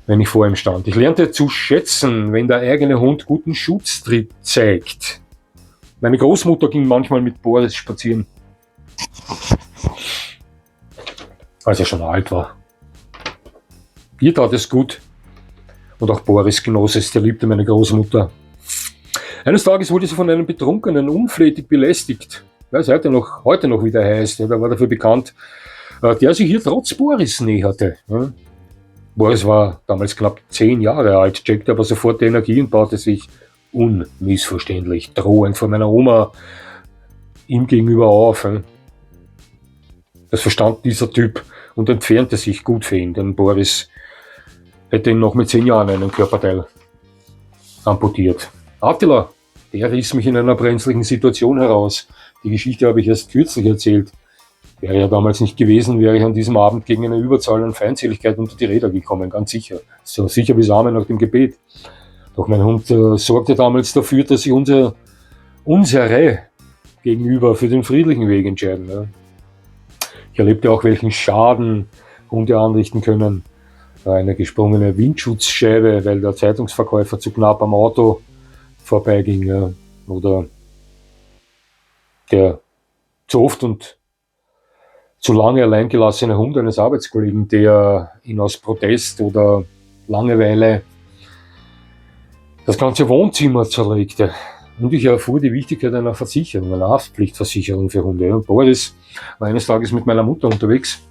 wenn ich vor ihm stand. Ich lernte zu schätzen, wenn der eigene Hund guten Schutztrieb zeigt. Meine Großmutter ging manchmal mit Boris spazieren, als er schon alt war. Ihr tat es gut. Und auch Boris genoss es, der liebte meine Großmutter. Eines Tages wurde sie von einem Betrunkenen unflätig belästigt. Ich weiß heute noch, wie der heißt. Der war dafür bekannt, der sich hier trotz Boris näherte. Boris war damals knapp 10 Jahre alt, checkte aber sofort die Energie und baute sich unmissverständlich drohend vor meiner Oma ihm gegenüber auf. Das verstand dieser Typ und entfernte sich gut für ihn, denn Boris hätte ihn noch mit 10 Jahren einen Körperteil amputiert. Attila, der riss mich in einer brenzlichen Situation heraus. Die Geschichte habe ich erst kürzlich erzählt. Wäre ja damals nicht gewesen, wäre ich an diesem Abend gegen eine Überzahl an Feindseligkeit unter die Räder gekommen, ganz sicher. So sicher wie Samen nach dem Gebet. Doch mein Hund sorgte damals dafür, dass sich unsere gegenüber für den friedlichen Weg entscheiden. Ja. Ich erlebte auch, welchen Schaden Hunde anrichten können. Eine gesprungene Windschutzscheibe, weil der Zeitungsverkäufer zu knapp am Auto vorbeiging. Ja. Oder der zu oft und zu lange allein gelassene Hund eines Arbeitskollegen, der ihn aus Protest oder Langeweile das ganze Wohnzimmer zerlegte. Und ich erfuhr die Wichtigkeit einer Versicherung, einer Haftpflichtversicherung für Hunde. Und Boris war eines Tages mit meiner Mutter unterwegs.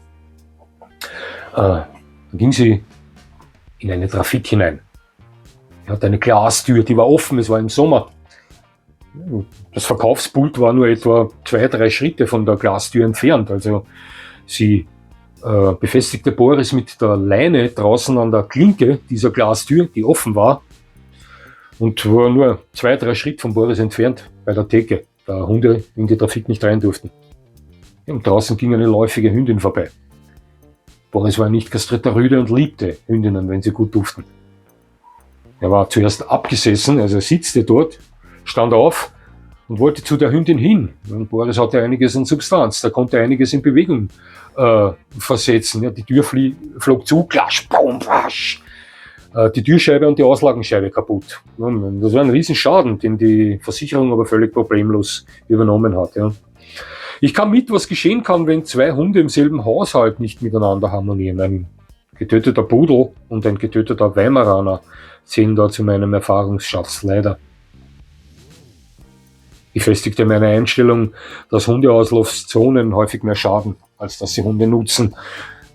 Da ging sie in eine Trafik hinein. Er hatte eine Glastür, die war offen, es war im Sommer. Das Verkaufspult war nur etwa 2-3 Schritte von der Glastür entfernt. Also sie befestigte Boris mit der Leine draußen an der Klinke dieser Glastür, die offen war, und war nur 2-3 Schritte von Boris entfernt bei der Theke, da Hunde in die Trafik nicht rein durften. Und draußen ging eine läufige Hündin vorbei. Boris war ein nicht kastrierter Rüde und liebte Hündinnen, wenn sie gut duften. Er war zuerst abgesessen, also er sitzte dort, stand auf und wollte zu der Hündin hin. Und Boris hatte einiges an Substanz, da konnte einiges in Bewegung versetzen. Ja, die Tür flog zu, klasch, boom, wasch. Die Türscheibe und die Auslagenscheibe kaputt. Das war ein Riesenschaden, den die Versicherung aber völlig problemlos übernommen hat. Ja. Ich kam mit, was geschehen kann, wenn 2 Hunde im selben Haushalt nicht miteinander harmonieren. Ein getöteter Pudel und ein getöteter Weimaraner zählen da zu meinem Erfahrungsschatz, leider. Ich festigte meine Einstellung, dass Hundeauslaufzonen häufig mehr schaden, als dass sie Hunde nutzen.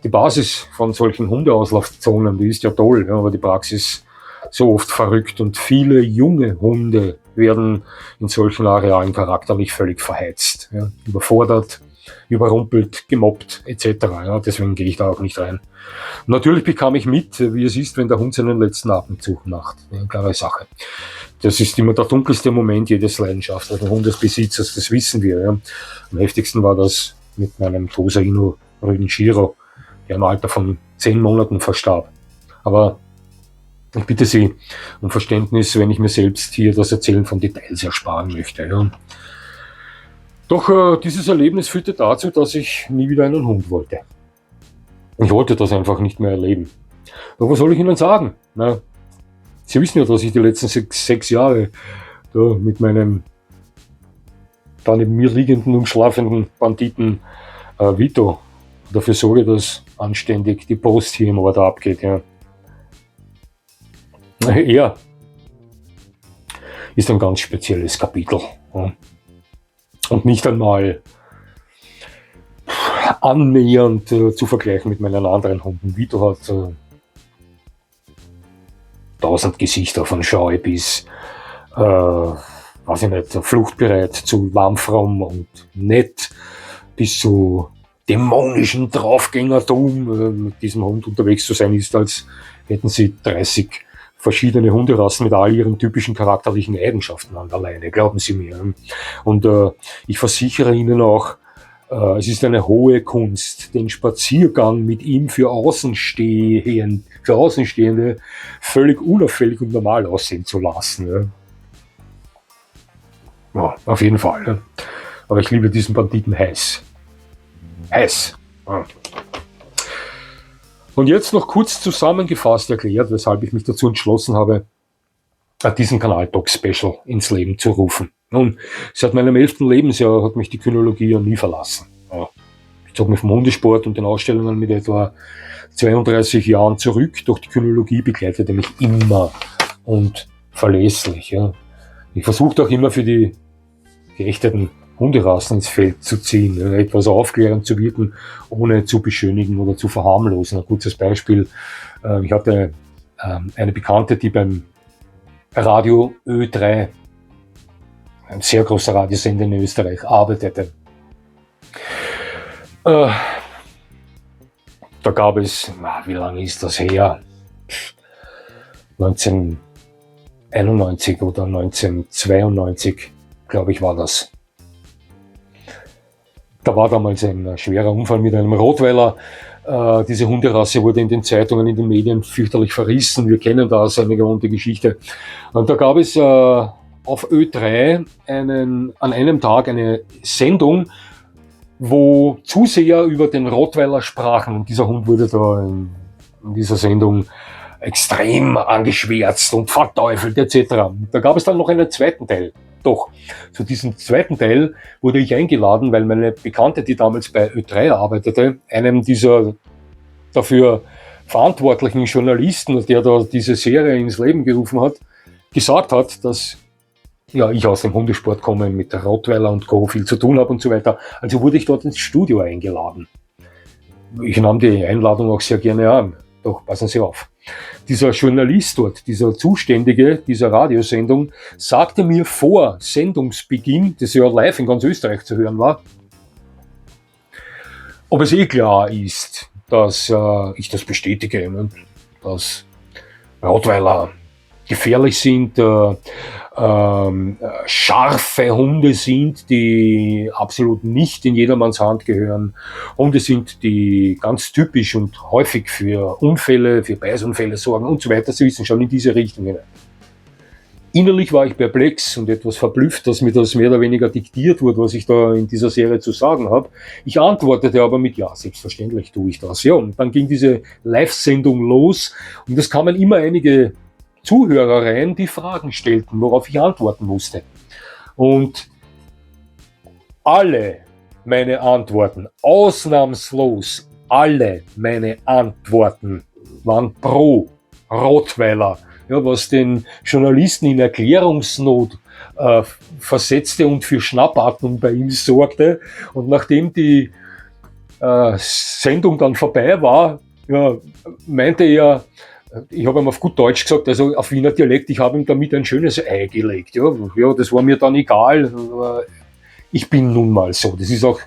Die Basis von solchen Hundeauslaufzonen, die ist ja toll, ja, aber die Praxis so oft verrückt und viele junge Hunde werden in solchen Arealen charakterlich völlig verheizt, ja, überfordert, überrumpelt, gemobbt etc. Ja, deswegen gehe ich da auch nicht rein. Und natürlich bekam ich mit, wie es ist, wenn der Hund seinen letzten Atemzug macht. Ja, klare Sache. Das ist immer der dunkelste Moment jedes Leidenschaftlers, Hundesbesitzers, das wissen wir. Ja. Am heftigsten war das mit meinem Tosa Inu Rüden Shiro, der im Alter von 10 Monaten verstarb. Aber ich bitte Sie um Verständnis, wenn ich mir selbst hier das Erzählen von Details ersparen möchte. Ja. Doch dieses Erlebnis führte dazu, dass ich nie wieder einen Hund wollte. Ich wollte das einfach nicht mehr erleben. Doch was soll ich Ihnen sagen? Na, Sie wissen ja, dass ich die letzten 6 Jahre da mit meinem da neben mir liegenden und schlafenden Banditen Vito dafür sorge, dass anständig die Post hier im Ort abgeht. Ja. Er ist ein ganz spezielles Kapitel. Ja. Und nicht einmal annähernd zu vergleichen mit meinen anderen Hunden. Vito hat 1000 Gesichter, von scheu bis, weiß ich nicht, fluchtbereit zu warmfromm und nett bis zu dämonischen Draufgängertum. Mit diesem Hund unterwegs zu sein ist, als hätten sie 30 verschiedene Hunderassen mit all ihren typischen charakterlichen Eigenschaften an der Leine, glauben Sie mir. Und ich versichere Ihnen auch, es ist eine hohe Kunst, den Spaziergang mit ihm für Außenstehende völlig unauffällig und normal aussehen zu lassen. Ja, auf jeden Fall. Ja. Aber ich liebe diesen Banditen heiß. Heiß. Ja. Und jetzt noch kurz zusammengefasst erklärt, weshalb ich mich dazu entschlossen habe, diesen Kanal Dog Special ins Leben zu rufen. Nun, seit meinem 11. Lebensjahr hat mich die Kynologie ja nie verlassen. Ja. Ich zog mich vom Hundesport und den Ausstellungen mit etwa 32 Jahren zurück, doch die Kynologie begleitete mich immer und verlässlich. Ja. Ich versuchte auch immer für die geächteten Hunderassen ins Feld zu ziehen, ja, etwas aufklärend zu wirken, ohne zu beschönigen oder zu verharmlosen. Ein kurzes Beispiel, ich hatte eine Bekannte, die beim Radio Ö3, ein sehr großer Radiosender in Österreich, arbeitete. Da gab es, wie lange ist das her? 1991 oder 1992, glaube ich, war das. Da war damals ein schwerer Unfall mit einem Rottweiler. Diese Hunderasse wurde in den Zeitungen, in den Medien fürchterlich verrissen. Wir kennen das, eine gewohnte Geschichte. Und da gab es auf Ö3 an einem Tag eine Sendung, wo Zuseher über den Rottweiler sprachen. Und dieser Hund wurde da in dieser Sendung extrem angeschwärzt und verteufelt etc. Da gab es dann noch einen zweiten Teil. Doch, zu diesem zweiten Teil wurde ich eingeladen, weil meine Bekannte, die damals bei Ö3 arbeitete, einem dieser dafür verantwortlichen Journalisten, der da diese Serie ins Leben gerufen hat, gesagt hat, dass ja, ich aus dem Hundesport komme, mit der Rottweiler und Co. viel zu tun habe und so weiter. Also wurde ich dort ins Studio eingeladen. Ich nahm die Einladung auch sehr gerne an. Doch, passen Sie auf. Dieser Journalist dort, dieser Zuständige dieser Radiosendung, sagte mir vor Sendungsbeginn, das ja live in ganz Österreich zu hören war, ob es klar ist, dass ich das bestätige, ne? Dass Rottweiler gefährlich sind, scharfe Hunde sind, die absolut nicht in jedermanns Hand gehören. Hunde sind, die ganz typisch und häufig für Unfälle, für Beißunfälle sorgen und so weiter. Sie wissen schon in diese Richtung hinein. Innerlich war ich perplex und etwas verblüfft, dass mir das mehr oder weniger diktiert wurde, was ich da in dieser Serie zu sagen habe. Ich antwortete aber mit ja, selbstverständlich tue ich das. Ja, und dann ging diese Live-Sendung los und es kamen immer einige Zuhörer rein, die Fragen stellten, worauf ich antworten musste. Und alle meine Antworten, ausnahmslos alle meine Antworten waren pro Rottweiler. Ja, was den Journalisten in Erklärungsnot versetzte und für Schnappatmung bei ihm sorgte. Und nachdem die Sendung dann vorbei war, ja, meinte er, ich habe ihm auf gut Deutsch gesagt, also auf Wiener Dialekt, ich habe ihm damit ein schönes Ei gelegt. Ja, das war mir dann egal. Ich bin nun mal so. Das ist auch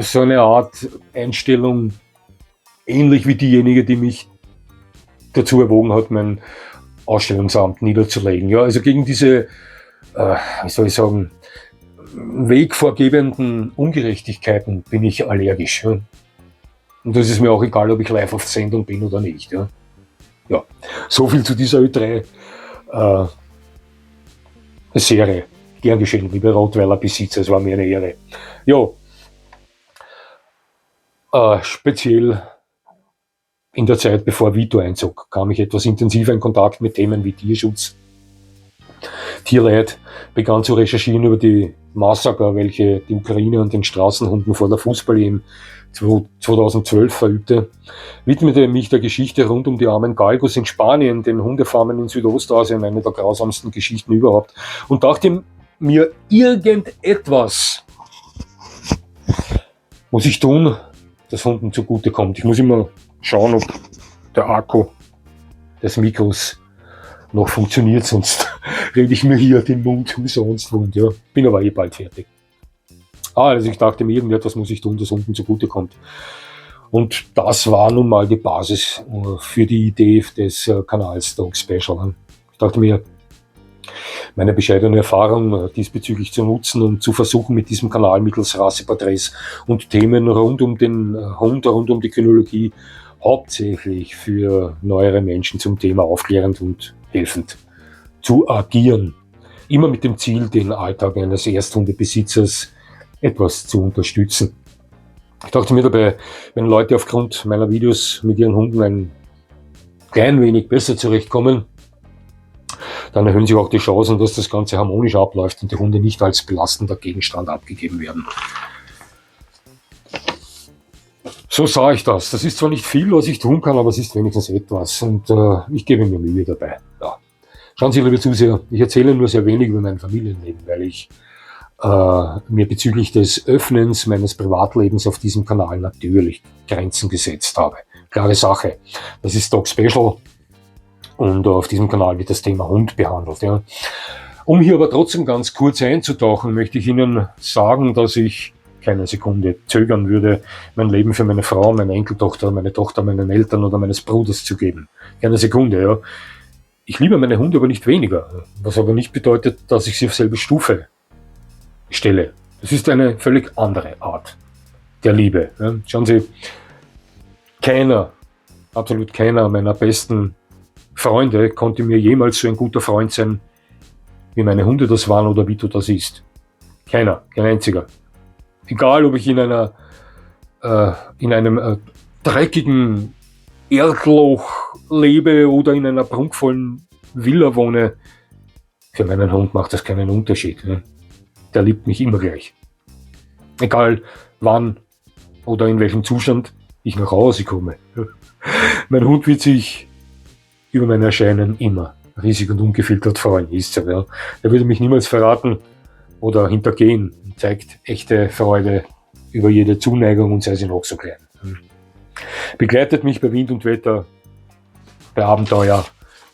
so eine Art Einstellung, ähnlich wie diejenige, die mich dazu erwogen hat, mein Ausstellungsamt niederzulegen. Ja, also gegen diese, wie soll ich sagen, wegvorgebenden Ungerechtigkeiten bin ich allergisch. Ja. Und das ist mir auch egal, ob ich live auf Sendung bin oder nicht. Ja, ja. So viel zu dieser Ö3 Serie. Gern geschehen, liebe Rottweiler Besitzer, es war mir eine Ehre. Ja, speziell in der Zeit, bevor Vito einzog, kam ich etwas intensiver in Kontakt mit Themen wie Tierschutz, Tierleid, begann zu recherchieren über die Massaker, welche die Ukraine an den Straßenhunden vor der Fußball-EM 2012 verübte, widmete mich der Geschichte rund um die armen Galgos in Spanien, den Hundefarmen in Südostasien, eine der grausamsten Geschichten überhaupt, und dachte mir, irgendetwas muss ich tun, das Hunden zugutekommt. Ich muss immer schauen, ob der Akku des Mikros noch funktioniert, sonst rede ich mir hier den Mund umsonst wund. Ja. Bin aber bald fertig. Also ich dachte mir, irgendetwas muss ich tun, das Hunden zugutekommt. Und das war nun mal die Basis für die Idee des Kanals Dog Special. Ich dachte mir, meine bescheidene Erfahrung diesbezüglich zu nutzen und zu versuchen, mit diesem Kanal mittels Rasseporträts und Themen rund um den Hund, rund um die Kynologie, hauptsächlich für neuere Menschen zum Thema aufklärend und helfend zu agieren. Immer mit dem Ziel, den Alltag eines Ersthundebesitzers etwas zu unterstützen. Ich dachte mir dabei, wenn Leute aufgrund meiner Videos mit ihren Hunden ein klein wenig besser zurechtkommen, dann erhöhen sich auch die Chancen, dass das Ganze harmonisch abläuft und die Hunde nicht als belastender Gegenstand abgegeben werden. So sah ich das. Das ist zwar nicht viel, was ich tun kann, aber es ist wenigstens etwas und ich gebe mir Mühe dabei. Ja. Schauen Sie, liebe Zuseher, ich erzähle nur sehr wenig über mein Familienleben, weil ich mir bezüglich des Öffnens meines Privatlebens auf diesem Kanal natürlich Grenzen gesetzt habe. Klare Sache. Das ist Dog Special und auf diesem Kanal wird das Thema Hund behandelt. Ja. Um hier aber trotzdem ganz kurz einzutauchen, möchte ich Ihnen sagen, dass ich keine Sekunde zögern würde, mein Leben für meine Frau, meine Enkeltochter, meine Tochter, meinen Eltern oder meines Bruders zu geben. Keine Sekunde, ja. Ich liebe meine Hunde aber nicht weniger, was aber nicht bedeutet, dass ich sie auf selbe Stufe stelle. Das ist eine völlig andere Art der Liebe. Ja. Schauen Sie, absolut keiner meiner besten Freunde konnte mir jemals so ein guter Freund sein wie meine Hunde das waren oder wie du das ist. Keiner, kein einziger. Egal, ob ich in einem dreckigen Erdloch lebe oder in einer prunkvollen Villa wohne, für meinen Hund macht das keinen Unterschied. Ne? Der liebt mich immer gleich. Egal wann oder in welchem Zustand ich nach Hause komme. Mein Hund wird sich über mein Erscheinen immer riesig und ungefiltert freuen. Ist so, ja. Er würde mich niemals verraten oder hintergehen und zeigt echte Freude über jede Zuneigung und sei sie noch so klein. Begleitet mich bei Wind und Wetter, bei Abenteuer,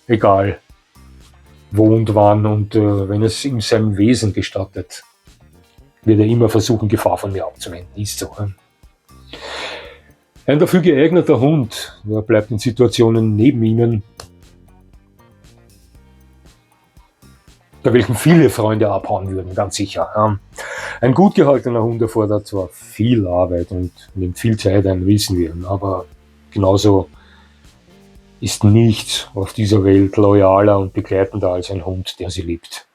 egal wo und wann, und wenn es in seinem Wesen gestattet, wird er immer versuchen, Gefahr von mir abzuwenden. Ist so. Ein dafür geeigneter Hund, der bleibt in Situationen neben ihnen, bei welchen viele Freunde abhauen würden, ganz sicher. Ein gut gehaltener Hund erfordert zwar viel Arbeit und nimmt viel Zeit ein, wissen wir, aber genauso ist nichts auf dieser Welt loyaler und begleitender als ein Hund, der sie liebt.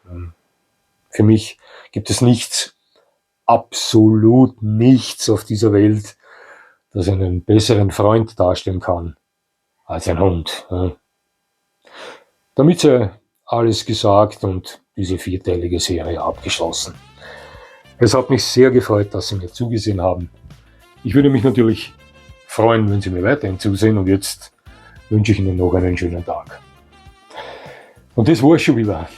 Für mich gibt es nichts, absolut nichts auf dieser Welt, das einen besseren Freund darstellen kann als ein Hund. Damit sei alles gesagt und diese 4-teilige Serie abgeschlossen. Es hat mich sehr gefreut, dass Sie mir zugesehen haben. Ich würde mich natürlich freuen, wenn Sie mir weiterhin zusehen, und jetzt wünsche ich Ihnen noch einen schönen Tag. Und das war's schon wieder.